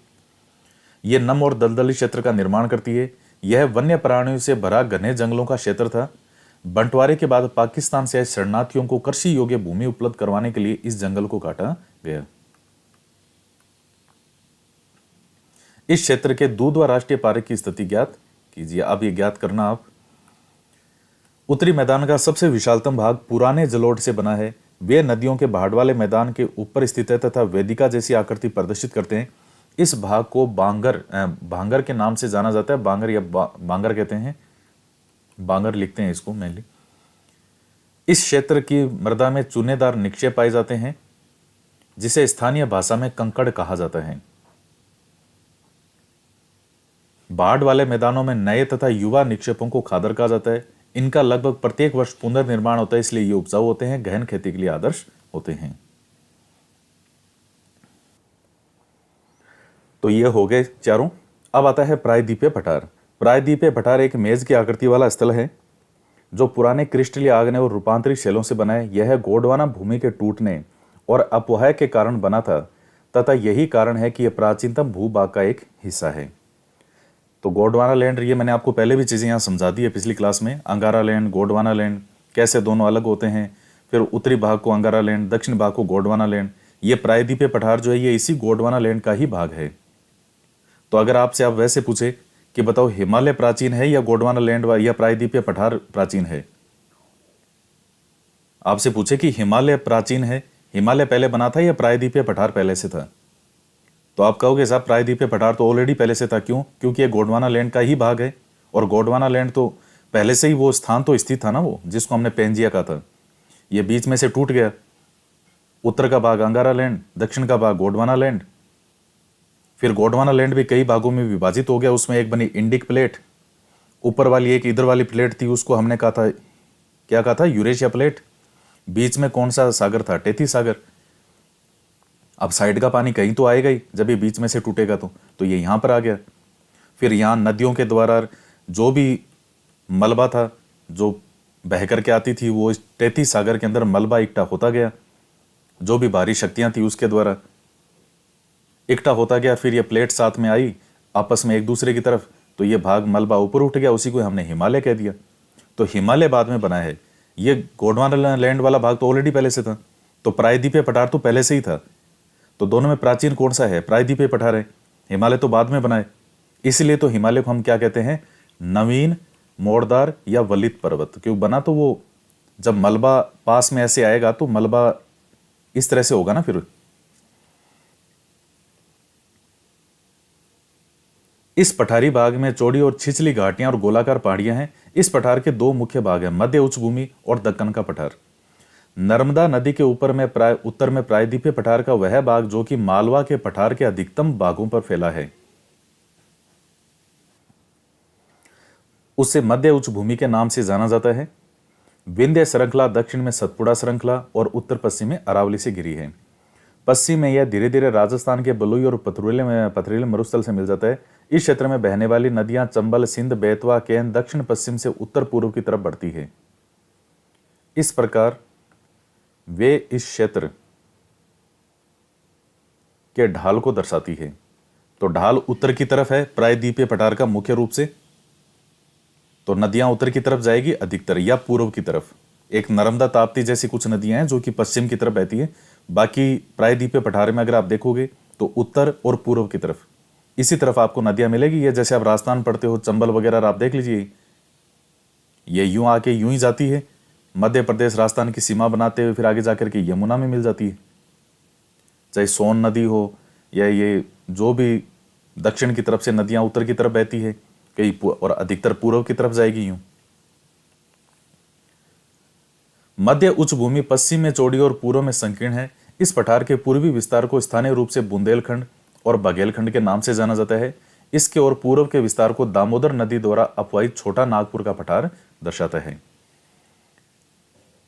ये नम और दलदली क्षेत्र का निर्माण करती है। यह वन्य प्राणियों से भरा घने जंगलों का क्षेत्र था। बंटवारे के बाद पाकिस्तान से आए शरणार्थियों को कृषि योग्य भूमि उपलब्ध करवाने के लिए इस जंगल को काटा गया। इस क्षेत्र के दूधवा राष्ट्रीय पार्क की स्थिति ज्ञात कीजिए। अब ये ज्ञात करना आप। उत्तरी मैदान का सबसे विशालतम भाग पुराने जलोढ़ से बना है। वे नदियों के पहाड़ वाले मैदान के ऊपर स्थित है तथा वेदिका जैसी आकृति प्रदर्शित करते हैं। इस भाग को बांगर के नाम से जाना जाता है। बांगर या बांगर कहते हैं, बांगर लिखते हैं इसको मेनली। इस क्षेत्र की मृदा में चूनेदार निक्षेप पाए जाते हैं जिसे स्थानीय भाषा में कंकड़ कहा जाता है। बाढ़ वाले मैदानों में नए तथा युवा निक्षेपों को खादर कहा जाता है। इनका लगभग प्रत्येक वर्ष पुनर्निर्माण होता है, इसलिए ये उपजाऊ होते हैं, गहन खेती के लिए आदर्श होते हैं। तो ये हो गए चारों। अब आता है प्रायद्वीपीय पठार। प्रायद्वीपीय पठार एक मेज की आकृति वाला स्थल है जो पुराने क्रिस्टलीय आग्नेय और रूपांतरित शैलों से बना है। यह गोंडवाना भूमि के टूटने और अपवाह के कारण बना था तथा यही कारण है कि यह प्राचीनतम भूभाग का एक हिस्सा है। तो गोंडवाना लैंड, ये मैंने आपको पहले भी चीज़ें यहाँ समझा दी है पिछली क्लास में। अंगारा लैंड, गोंडवाना लैंड कैसे दोनों अलग होते हैं। फिर उत्तरी भाग को अंगारा लैंड, दक्षिण भाग को गोंडवाना लैंड। ये प्रायद्वीपीय पठार जो है ये इसी गोंडवाना लैंड का ही भाग है। तो अगर आपसे आप वैसे पूछे कि बताओ हिमालय प्राचीन है या गोंडवाना लैंड या प्रायद्वीपीय पठार प्राचीन है, आपसे पूछे कि हिमालय प्राचीन है, हिमालय पहले बना था या प्रायद्वीपीय पठार पहले से था, तो आप कहोगे साहब प्रायद्वीपीय पठार तो ऑलरेडी पहले से था। क्यों? क्योंकि ये गोंडवाना लैंड का ही भाग है और गोंडवाना लैंड तो पहले से ही वो स्थान तो स्थित था ना, वो जिसको हमने पेंजिया कहा था। ये बीच में से टूट गया। उत्तर का भाग अंगारा लैंड, दक्षिण का भाग गोंडवाना लैंड। फिर गोंडवाना लैंड भी कई भागों में विभाजित हो गया। उसमें एक बनी इंडिक प्लेट, ऊपर वाली एक इधर वाली प्लेट थी, उसको हमने कहा था, क्या कहा था, यूरेशिया प्लेट। बीच में कौन सा सागर था? टेथी सागर। अब साइड का पानी कहीं तो आएगा ही जब ये बीच में से टूटेगा तो ये यहाँ पर आ गया। फिर यहाँ नदियों के द्वारा जो भी मलबा था जो बह करके आती थी वो इस टेथी सागर के अंदर मलबा इकट्ठा होता गया। जो भी भारी शक्तियाँ थी उसके द्वारा इकट्ठा होता गया। फिर ये प्लेट साथ में आई आपस में एक दूसरे की तरफ, तो ये भाग मलबा ऊपर उठ गया, उसी को हमने हिमालय कह दिया। तो हिमालय बाद में बना है। ये गोंडवाना लैंड वाला भाग तो ऑलरेडी पहले से था। तो प्रायद्वीपीय पठार तो पहले से ही था। तो दोनों में प्राचीन कौन सा है? प्रायद्वीपीय पठार है। हिमालय तो बाद में बना है। इसलिए तो हिमालय को हम क्या कहते हैं? नवीन, मोड़दार या वलित पर्वत। क्यों बना? तो वो जब मलबा पास में ऐसे आएगा तो मलबा इस तरह से होगा ना। फिर इस पठारी भाग में चौड़ी और छिछली घाटियां और गोलाकार पहाड़ियां हैं। इस पठार के दो मुख्य भाग हैं, मध्य उच्च भूमि और दक्कन का पठार। नर्मदा नदी के ऊपर में उत्तर में प्रायद्वीपीय पठार का वह भाग जो कि मालवा के पठार के अधिकतम भागों पर फैला है, उसे मध्य उच्च भूमि के नाम से जाना जाता है। विंध्य श्रृंखला दक्षिण में सतपुड़ा श्रृंखला और उत्तर पश्चिम में अरावली से घिरी है। पश्चिम में यह धीरे धीरे राजस्थान के बलुई और पथरीले मरुस्थल से मिल जाता है। इस क्षेत्र में बहने वाली नदियां चंबल, सिंध, बेतवा, केन दक्षिण पश्चिम से उत्तर पूर्व की तरफ बढ़ती है। इस प्रकार वे इस क्षेत्र के ढाल को दर्शाती है। तो ढाल उत्तर की तरफ है प्रायद्वीपीय पठार का मुख्य रूप से, तो नदियां उत्तर की तरफ जाएगी अधिकतर, या पूर्व की तरफ। एक नर्मदा, ताप्ती जैसी कुछ नदियां हैं जो कि पश्चिम की तरफ बहती है। बाकी प्रायद्वीपीय पठार में अगर आप देखोगे तो उत्तर और पूर्व की तरफ इसी तरफ आपको नदियां मिलेगी। ये जैसे आप राजस्थान पढ़ते हो, चंबल वगैरह आप देख लीजिए, ये यूं आके यूं ही जाती है, मध्य प्रदेश राजस्थान की सीमा बनाते हुए फिर आगे जाकर के यमुना में मिल जाती है। चाहे सोन नदी हो या ये जो भी दक्षिण की तरफ से नदियां उत्तर की तरफ बहती है कई, और अधिकतर पूर्व की तरफ जाएगी यूं। मध्य उच्च भूमि पश्चिम में चौड़ी और पूर्व में संकीर्ण है। इस पठार के पूर्वी विस्तार को स्थानीय रूप से बुंदेलखंड और बघेलखंड के नाम से जाना जाता है। इसके और पूर्व के विस्तार को दामोदर नदी द्वारा अपवाहित छोटा नागपुर का पठार दर्शाता है।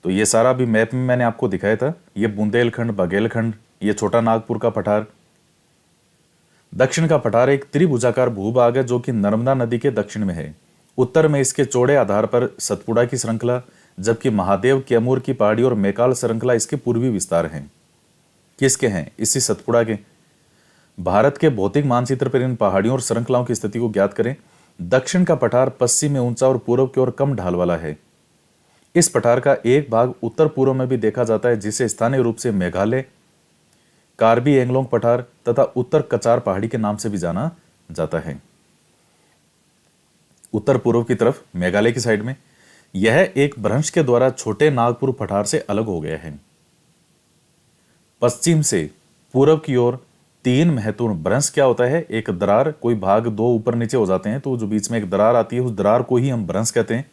तो ये सारा भी मैप में मैंने आपको दिखाया था। ये बुंदेलखंड, बघेलखंड, ये छोटा नागपुर का पठार। दक्षिण का पठार एक त्रिभुजाकार भूभाग है जो कि नर्मदा नदी के दक्षिण में है। उत्तर में इसके चौड़े आधार पर सतपुड़ा की श्रृंखला, जबकि महादेव, कैमूर की पहाड़ी और मैकाल श्रृंखला इसके पूर्वी विस्तार हैं। किसके हैं? इसी सतपुड़ा के। भारत के भौतिक मानचित्र पर इन पहाड़ियों और श्रृंखलाओं की स्थिति को ज्ञात करें। दक्षिण का पठार पश्चिम में ऊंचा और पूर्व की ओर कम ढाल वाला है। इस पठार का एक भाग उत्तर पूर्व में भी देखा जाता है जिसे स्थानीय रूप से मेघालय, कार्बी एंगलोंग पठार तथा उत्तर कचार पहाड़ी के नाम से भी जाना जाता है। उत्तर पूर्व की तरफ मेघालय की साइड में यह एक भ्रंश के द्वारा छोटे नागपुर पठार से अलग हो गया है। पश्चिम से पूर्व की ओर 3 महत्वपूर्ण भ्रंश क्या होता है, एक दरार, कोई भाग 2 ऊपर नीचे हो जाते हैं तो जो बीच में एक दरार आती है उस दरार को ही हम भ्रंश कहते हैं।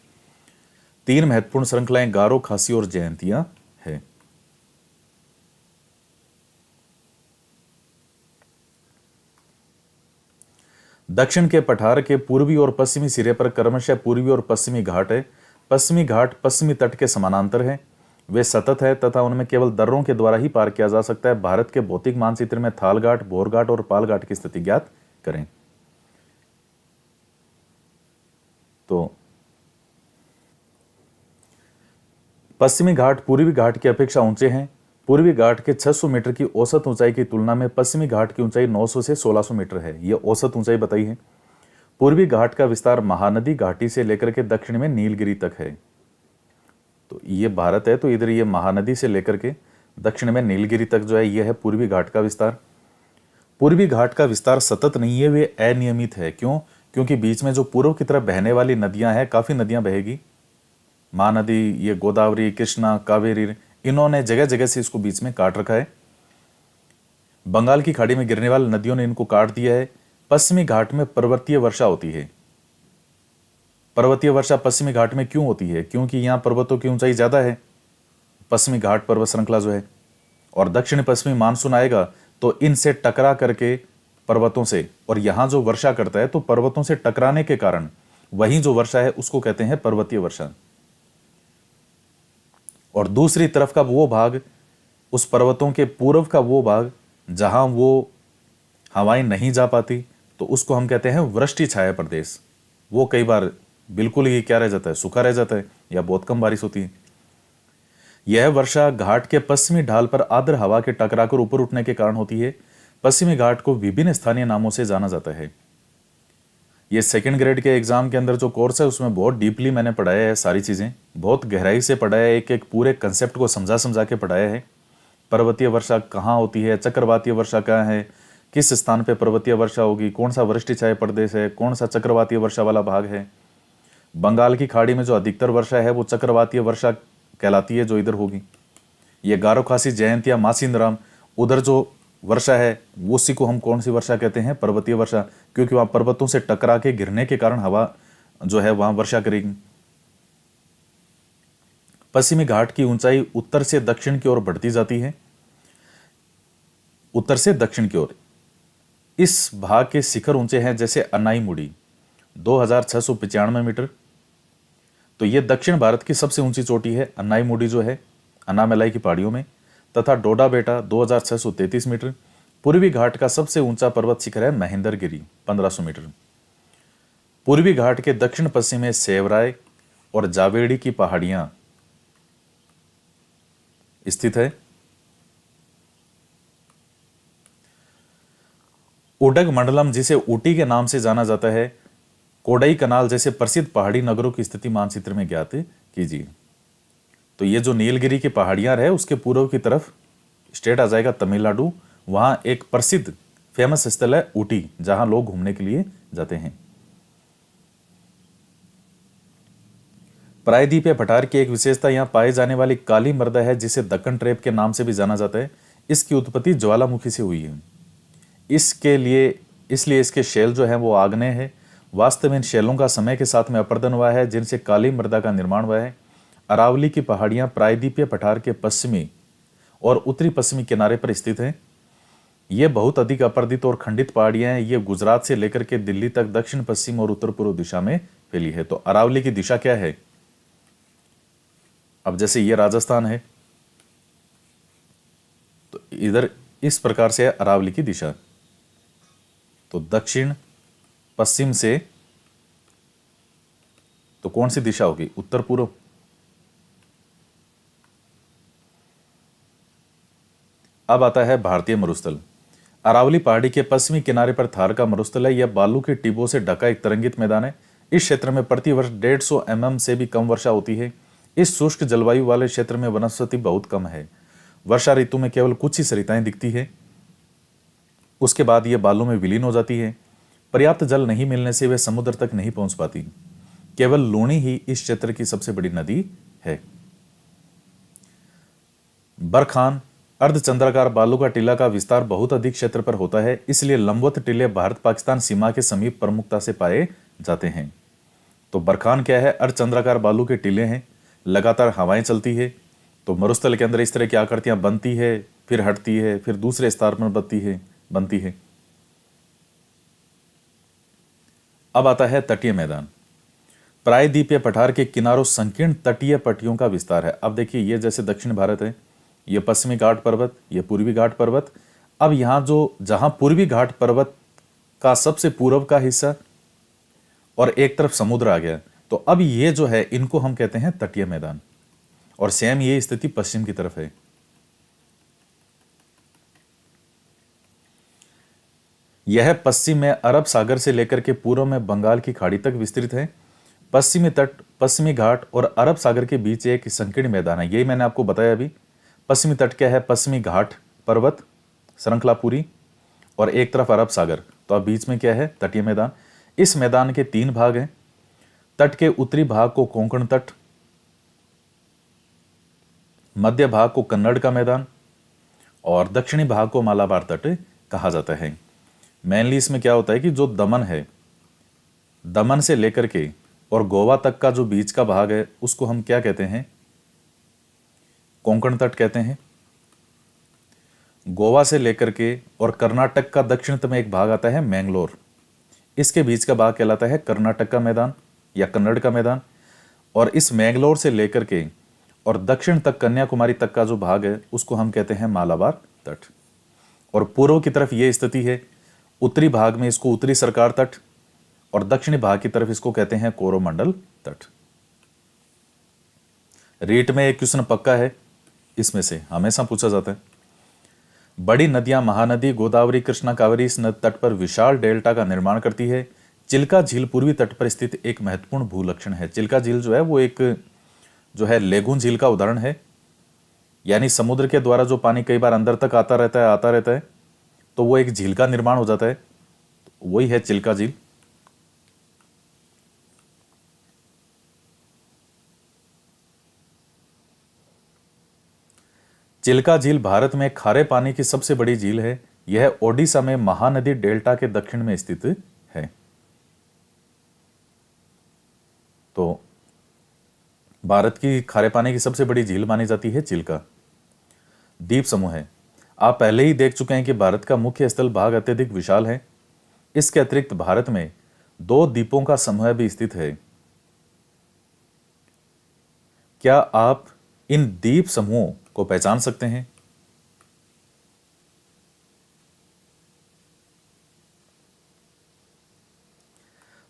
3 महत्वपूर्ण श्रृंखलाएं गारो, खासी और जयंतियां है। दक्षिण के पठार के पूर्वी और पश्चिमी सिरे पर क्रमशः पूर्वी और पश्चिमी घाट है। पश्चिमी घाट पश्चिमी तट के समानांतर है, वे सतत है तथा उनमें केवल दर्रों के द्वारा ही पार किया जा सकता है। भारत के भौतिक मानचित्र में थाल घाट, भोर घाट और पाल घाट की स्थिति ज्ञात करें। तो पश्चिमी घाट पूर्वी घाट की अपेक्षा ऊंचे हैं। पूर्वी घाट के 600 मीटर की औसत ऊंचाई की तुलना में पश्चिमी घाट की ऊंचाई 900 से 1600 मीटर है। यह औसत ऊंचाई बताई है। पूर्वी घाट का विस्तार महानदी घाटी से लेकर के दक्षिण में नीलगिरी तक है। तो ये भारत है तो इधर ये महानदी से लेकर के दक्षिण में नीलगिरी तक जो है यह है पूर्वी घाट का विस्तार। पूर्वी घाट का विस्तार सतत नहीं है, वे अनियमित है। क्यों? क्योंकि बीच में जो पूर्व की तरफ बहने वाली नदियां हैं, काफी नदियां बहेगी, महानदी, ये गोदावरी, कृष्णा, कावेरी, इन्होंने जगह जगह से इसको बीच में काट रखा है। बंगाल की खाड़ी में गिरने वाली नदियों ने इनको काट दिया है। पश्चिमी घाट में पर्वतीय वर्षा होती है। पर्वतीय वर्षा पश्चिमी घाट में क्यों होती है? क्योंकि यहां पर्वतों की ऊंचाई ज्यादा है, पश्चिमी घाट पर्वत श्रृंखला जो है, और दक्षिण पश्चिमी मानसून आएगा तो इनसे टकरा करके पर्वतों से, और यहां जो वर्षा करता है तो पर्वतों से टकराने के कारण वही जो वर्षा है उसको कहते हैं पर्वतीय वर्षा। और दूसरी तरफ का वो भाग, उस पर्वतों के पूर्व का वो भाग जहां वो हवाएं नहीं जा पाती तो उसको हम कहते हैं वृष्टि छाया प्रदेश। वो कई बार बिल्कुल ही क्या रह जाता है, सूखा रह जाता है या बहुत कम बारिश होती है। यह वर्षा घाट के पश्चिमी ढाल पर आर्द्र हवा के टकराकर ऊपर उठने के कारण होती है। पश्चिमी घाट को विभिन्न स्थानीय नामों से जाना जाता है। ये सेकंड ग्रेड के एग्जाम के अंदर जो कोर्स है उसमें बहुत डीपली मैंने पढ़ाया है, सारी चीजें बहुत गहराई से पढ़ाया है, एक एक पूरे कंसेप्ट को समझा समझा के पढ़ाया है। पर्वतीय वर्षा कहाँ होती है, चक्रवातीय वर्षा कहाँ है, किस स्थान पे पर्वतीय वर्षा होगी, कौन सा वृष्टि छाया प्रदेश है, कौन सा चक्रवातीय वर्षा वाला भाग है। बंगाल की खाड़ी में जो अधिकतर वर्षा है वो चक्रवातीय वर्षा कहलाती है, जो इधर होगी। ये गारो, खासी, जयंतिया, मासिंदराम, उधर जो वर्षा है उसी को हम कौन सी वर्षा कहते हैं? पर्वतीय वर्षा, क्योंकि वहां पर्वतों से टकरा के गिरने के कारण हवा जो है वहां वर्षा करेगी। पश्चिमी घाट की ऊंचाई उत्तर से दक्षिण की ओर बढ़ती जाती है, उत्तर से दक्षिण की ओर। इस भाग के शिखर ऊंचे हैं, जैसे अनाईमुड़ी 2695 मीटर, तो यह दक्षिण भारत की सबसे ऊंची चोटी है अनाईमुड़ी जो है अन्नामलाई की पहाड़ियों में, तथा डोडा बेटा 2633 मीटर। पूर्वी घाट का सबसे ऊंचा पर्वत शिखर है महेंद्रगिरी 1500 मीटर। पूर्वी घाट के दक्षिण पश्चिम में सेवराय और जावेड़ी की पहाड़ियां स्थित है। उडग मंडलम, जिसे ऊटी के नाम से जाना जाता है, कोडई कनाल जैसे प्रसिद्ध पहाड़ी नगरों की स्थिति मानचित्र में ज्ञात कीजिए। तो ये जो नीलगिरी की पहाड़ियां रहे उसके पूर्व की तरफ स्टेट आ जाएगा तमिलनाडु, वहां एक प्रसिद्ध फेमस स्थल है ऊटी, जहां लोग घूमने के लिए जाते हैं। प्रायद्वीपीय पठार की एक विशेषता यहां पाई जाने वाली काली मृदा है, जिसे दक्कन ट्रेप के नाम से भी जाना जाता है। इसकी उत्पत्ति ज्वालामुखी से हुई है। इसलिए इसके शैल जो है वो आग्नेय है। वास्तव में इन शैलों का समय के साथ में अपर्दन हुआ है, जिनसे काली मृदा का निर्माण हुआ है। अरावली की पहाड़ियां प्रायद्वीपीय पठार के पश्चिमी और उत्तरी पश्चिमी किनारे पर स्थित हैं। ये बहुत अधिक अपर्दित और खंडित पहाड़ियां हैं। ये गुजरात से लेकर के दिल्ली तक दक्षिण पश्चिम और उत्तर पूर्व दिशा में फैली है। तो अरावली की दिशा क्या है? अब जैसे ये राजस्थान है तो इधर इस प्रकार से है अरावली की दिशा। तो दक्षिण पश्चिम से तो कौन सी दिशा होगी? उत्तर पूर्व। अब आता है भारतीय मरुस्थल। अरावली पहाड़ी के पश्चिमी किनारे पर थार का मरुस्थल है। यह बालू के टिब्बों से ढका एक तरंगित मैदान है। इस क्षेत्र में प्रति वर्ष 150 mm से भी कम वर्षा होती है। इस शुष्क जलवायु वाले क्षेत्र में वनस्पति बहुत कम है। वर्षा ऋतु में केवल कुछ ही सरिताएं दिखती है, उसके बाद यह बालू में विलीन हो जाती है। पर्याप्त जल नहीं मिलने से वे समुद्र तक नहीं पहुंच पाती। केवल लूणी ही इस क्षेत्र की सबसे बड़ी नदी है। बरखान अर्धचंद्राकार बालू का टीला का विस्तार बहुत अधिक क्षेत्र पर होता है, इसलिए लंबवत टीले भारत पाकिस्तान सीमा के समीप प्रमुखता से पाए जाते हैं। तो बरखान क्या है? अर्धचंद्राकार बालू के टीले हैं, लगातार हवाएं चलती है तो मरुस्थल के अंदर इस तरह की आकृतियां बनती है, फिर हटती है, फिर दूसरे स्थान पर बनती है। अब आता है तटीय मैदान। प्रायद्वीपीय पठार के किनारों संकीर्ण तटीय पट्टियों का विस्तार है। अब देखिए, ये जैसे दक्षिण भारत है, ये पश्चिमी घाट पर्वत, ये पूर्वी घाट पर्वत। अब यहां जहां पूर्वी घाट पर्वत का सबसे पूर्व का हिस्सा और एक तरफ समुद्र आ गया, तो अब ये जो है इनको हम कहते हैं तटीय मैदान। और सेम ये स्थिति पश्चिम की तरफ है। यह पश्चिम में अरब सागर से लेकर के पूर्व में बंगाल की खाड़ी तक विस्तृत है। पश्चिमी तट, पश्चिमी घाट और अरब सागर के बीच एक संकीर्ण मैदान है। यही मैंने आपको बताया अभी। पश्चिमी तट क्या है? पश्चिमी घाट पर्वत श्रृंखला पूरी, और एक तरफ अरब सागर। तो अब बीच में क्या है? तटीय मैदान। इस मैदान के 3 भाग हैं। तट के उत्तरी भाग को कोंकण तट, मध्य भाग को कन्नड़ का मैदान और दक्षिणी भाग को मालाबार तट कहा जाता है। मेनली इसमें क्या होता है कि जो दमन है, दमन से लेकर के और गोवा तक का जो बीच का भाग है उसको हम क्या कहते हैं? कोंकण तट कहते हैं। गोवा से लेकर के और कर्नाटक का दक्षिणतम एक भाग आता है मैंगलोर, इसके बीच का भाग कहलाता है कर्नाटक का मैदान या कन्नड़ का मैदान। और इस मैंगलोर से लेकर के और दक्षिण तक कन्याकुमारी तक का जो भाग है उसको हम कहते हैं मालाबार तट। और पूर्व की तरफ ये स्थिति है, उत्तरी भाग में इसको उत्तरी सरकार तट और दक्षिणी भाग की तरफ इसको कहते हैं कोरोमंडल तट। रीट में एक क्वेश्चन पक्का है, इसमें से हमेशा पूछा जाता है। बड़ी नदियां महानदी गोदावरी, कृष्णा, कावेरी इस तट पर विशाल डेल्टा का निर्माण करती है। चिल्का झील पूर्वी तट पर स्थित एक महत्वपूर्ण भूलक्षण है। चिल्का झील जो है वो एक जो है लेगून झील का उदाहरण है, यानी समुद्र के द्वारा जो पानी कई बार अंदर तक आता रहता है तो वो एक झील का निर्माण हो जाता है, वही है चिल्का झील। चिल्का झील भारत में खारे पानी की सबसे बड़ी झील है। यह ओडिशा में महानदी डेल्टा के दक्षिण में स्थित है। तो भारत की खारे पानी की सबसे बड़ी झील मानी जाती है चिल्का। द्वीप समूह है। आप पहले ही देख चुके हैं कि भारत का मुख्य स्थल भाग अत्यधिक विशाल है। इसके अतिरिक्त भारत में 2 द्वीपों का समूह भी स्थित है। क्या आप इन द्वीप समूहों को पहचान सकते हैं?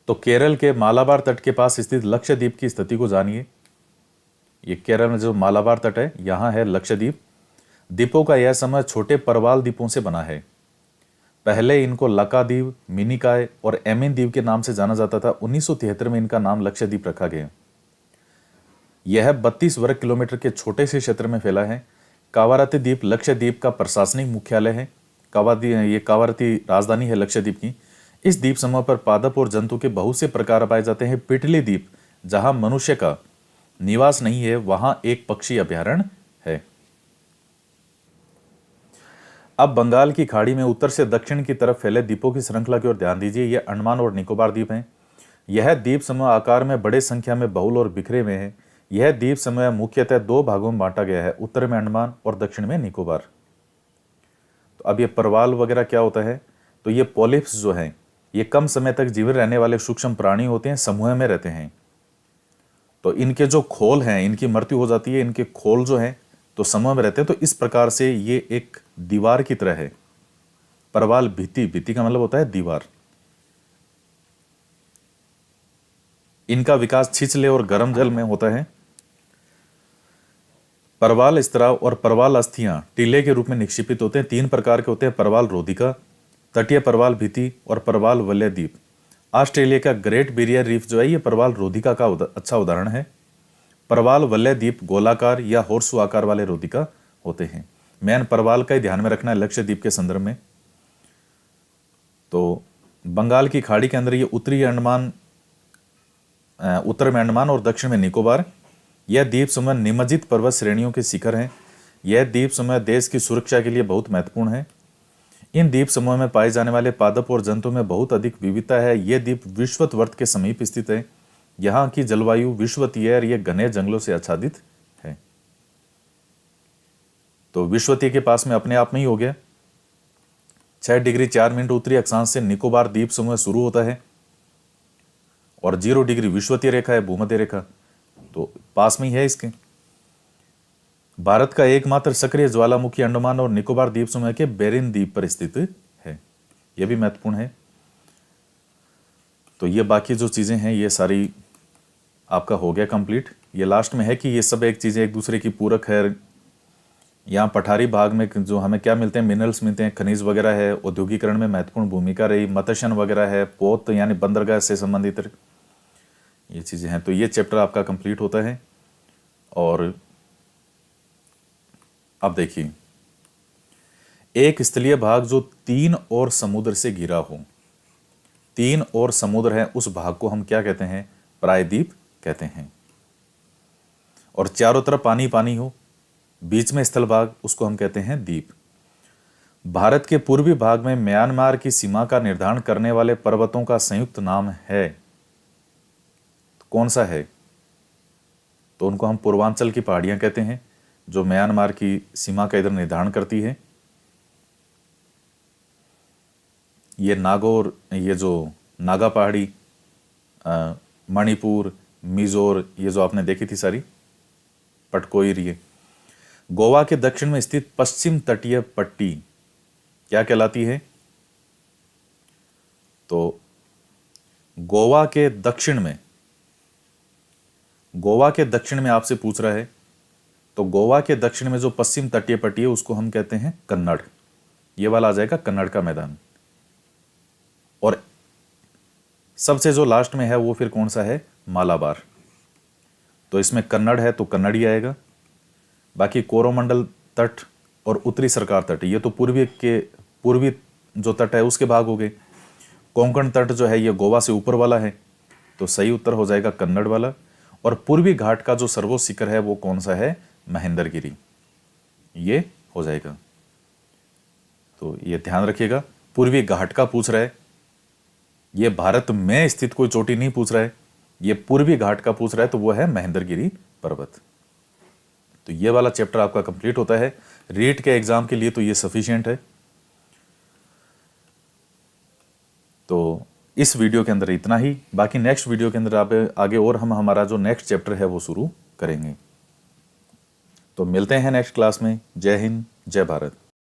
तो केरल के मालाबार तट के पास स्थित लक्षद्वीप की स्थिति को जानिए। ये केरल में जो मालाबार तट है, यहां है लक्षद्वीप। द्वीपों का यह समूह छोटे परवाल द्वीपों से बना है। पहले इनको लकाद्वीप, मिनिकॉय और एमिन द्वीप के नाम से जाना जाता था। 1973 में इनका नाम लक्षद्वीप रखा गया। यह 32 वर्ग किलोमीटर के छोटे से क्षेत्र में फैला है। कावारती द्वीप लक्षद्वीप का प्रशासनिक मुख्यालय है। ये कावारती राजधानी है लक्षद्वीप की। इस द्वीप समूह पर पादप और जंतु के बहुत से प्रकार पाए जाते हैं। पिटली द्वीप, जहां मनुष्य का निवास नहीं है, वहां एक पक्षी अभयारण्य है। अब बंगाल की खाड़ी में उत्तर से दक्षिण की तरफ फैले द्वीपों की श्रृंखला की ओर ध्यान दीजिए। यह अंडमान और निकोबार द्वीप हैं। यह द्वीप समूह आकार में बड़े संख्या में बहुल और बिखरे हुए हैं। यह द्वीप समूह मुख्यतः 2 भागों में बांटा गया है, उत्तर में अंडमान और दक्षिण में निकोबार। तो अब ये परवाल वगैरह क्या होता है? तो ये पॉलिप्स जो हैं, ये कम समय तक जीवित रहने वाले सूक्ष्म प्राणी होते हैं, समूह में रहते हैं। तो इनके जो खोल हैं, इनकी मृत्यु हो जाती है, इनके खोल जो हैं तो समूह में रहते हैं। तो इस प्रकार से ये एक दीवार की तरह है। परवाल भित्ति का मतलब होता है दीवार। इनका विकास छिछले और गर्म जल में होता है। परवाल स्त्राव और परवाल अस्थियां टीले के रूप में निक्षेपित होते हैं। 3 प्रकार के होते हैं: परवाल रोधिका, तटीय परवाल भित्ति और परवाल वलय द्वीप। ऑस्ट्रेलिया का ग्रेट बैरियर रीफ जो है ये परवाल रोधिका का अच्छा उदाहरण है। परवाल वलय द्वीप गोलाकार या होर्सू आकार वाले रोधिका होते हैं। मैन परवाल का ही ध्यान में रखना है लक्षद्वीप के संदर्भ में। तो बंगाल की खाड़ी के अंदर ये उत्तरी अंडमान उत्तर में अंडमान और दक्षिण में निकोबार। यह द्वीप समूह निमज्जित पर्वत श्रेणियों के शिखर हैं। यह द्वीप समूह देश की सुरक्षा के लिए बहुत महत्वपूर्ण है। इन द्वीप समूह में पाए जाने वाले पादप और जंतु में बहुत अधिक विविधता है। यह द्वीप विषुवत के समीप स्थित है। यहाँ की जलवायु विषुवतीय है और यह घने जंगलों से आच्छादित है। तो विषुवतीय के पास में अपने आप में ही हो गया। 6 डिग्री 4 मिनट उत्तरी अक्षांश से निकोबार द्वीप समूह शुरू होता है और 0 डिग्री विषुवतीय रेखा है, भूमध्य रेखा, तो पास में ही है इसके। भारत का एकमात्र सक्रिय ज्वालामुखी अंडमान और निकोबार द्वीप समूह के बेरिन द्वीप पर स्थित है। यह भी महत्वपूर्ण है। तो ये बाकी जो चीजें हैं ये सारी आपका हो गया कंप्लीट। ये लास्ट में है कि ये सब एक चीजें एक दूसरे की पूरक है। यहाँ पठारी भाग में जो हमें क्या मिलते हैं, मिनरल्स मिलते हैं, खनिज वगैरह है, औद्योगिकरण में महत्वपूर्ण भूमिका रही, मत्स्यन वगैरह है, पोत यानी बंदरगाह से संबंधित ये चीजें हैं। तो ये चैप्टर आपका कंप्लीट होता है। और अब देखिए, एक स्थलीय भाग जो 3 और समुद्र से घिरा हो, 3 और समुद्र है, उस भाग को हम क्या कहते हैं? प्रायद्वीप कहते हैं। और चारों तरफ पानी पानी हो, बीच में स्थल भाग, उसको हम कहते हैं द्वीप। भारत के पूर्वी भाग में म्यांमार की सीमा का निर्धारण करने वाले पर्वतों का संयुक्त नाम है, तो कौन सा है? तो उनको हम पूर्वांचल की पहाड़ियां कहते हैं, जो म्यांमार की सीमा का इधर निर्धारण करती है। ये नागौर, ये जो नागा पहाड़ी, मणिपुर, मिजोर, ये जो आपने देखी थी सारी, पटकोइर, ये गोवा के दक्षिण में स्थित पश्चिम तटीय पट्टी क्या कहलाती है? तो गोवा के दक्षिण में आपसे पूछ रहा है, तो गोवा के दक्षिण में जो पश्चिम तटीय पट्टी है उसको हम कहते हैं कन्नड़। ये वाला आ जाएगा कन्नड़ का मैदान। और सबसे जो लास्ट में है वो फिर कौन सा है? मालाबार। तो इसमें कन्नड़ है तो कन्नड़ ही आएगा। बाकी कोरोमंडल तट और उत्तरी सरकार तट, ये तो पूर्वी जो तट है उसके भाग हो गए। कोंकण तट जो है ये गोवा से ऊपर वाला है, तो सही उत्तर हो जाएगा कन्नड़ वाला। और पूर्वी घाट का जो सर्वोच्च शिखर है वो कौन सा है? महेंद्रगिरी, ये हो जाएगा। तो ये ध्यान रखिएगा, पूर्वी घाट का पूछ रहा है, ये भारत में स्थित कोई चोटी नहीं पूछ रहा है, ये पूर्वी घाट का पूछ रहा है, तो वो है महेंद्रगिरी पर्वत। तो ये वाला चैप्टर आपका कंप्लीट होता है। रीट के एग्जाम के लिए तो ये सफिशिएंट है। तो इस वीडियो के अंदर इतना ही। बाकी नेक्स्ट वीडियो के अंदर आगे और हम हमारा जो नेक्स्ट चैप्टर है वो शुरू करेंगे। तो मिलते हैं नेक्स्ट क्लास में। जय हिंद, जय भारत।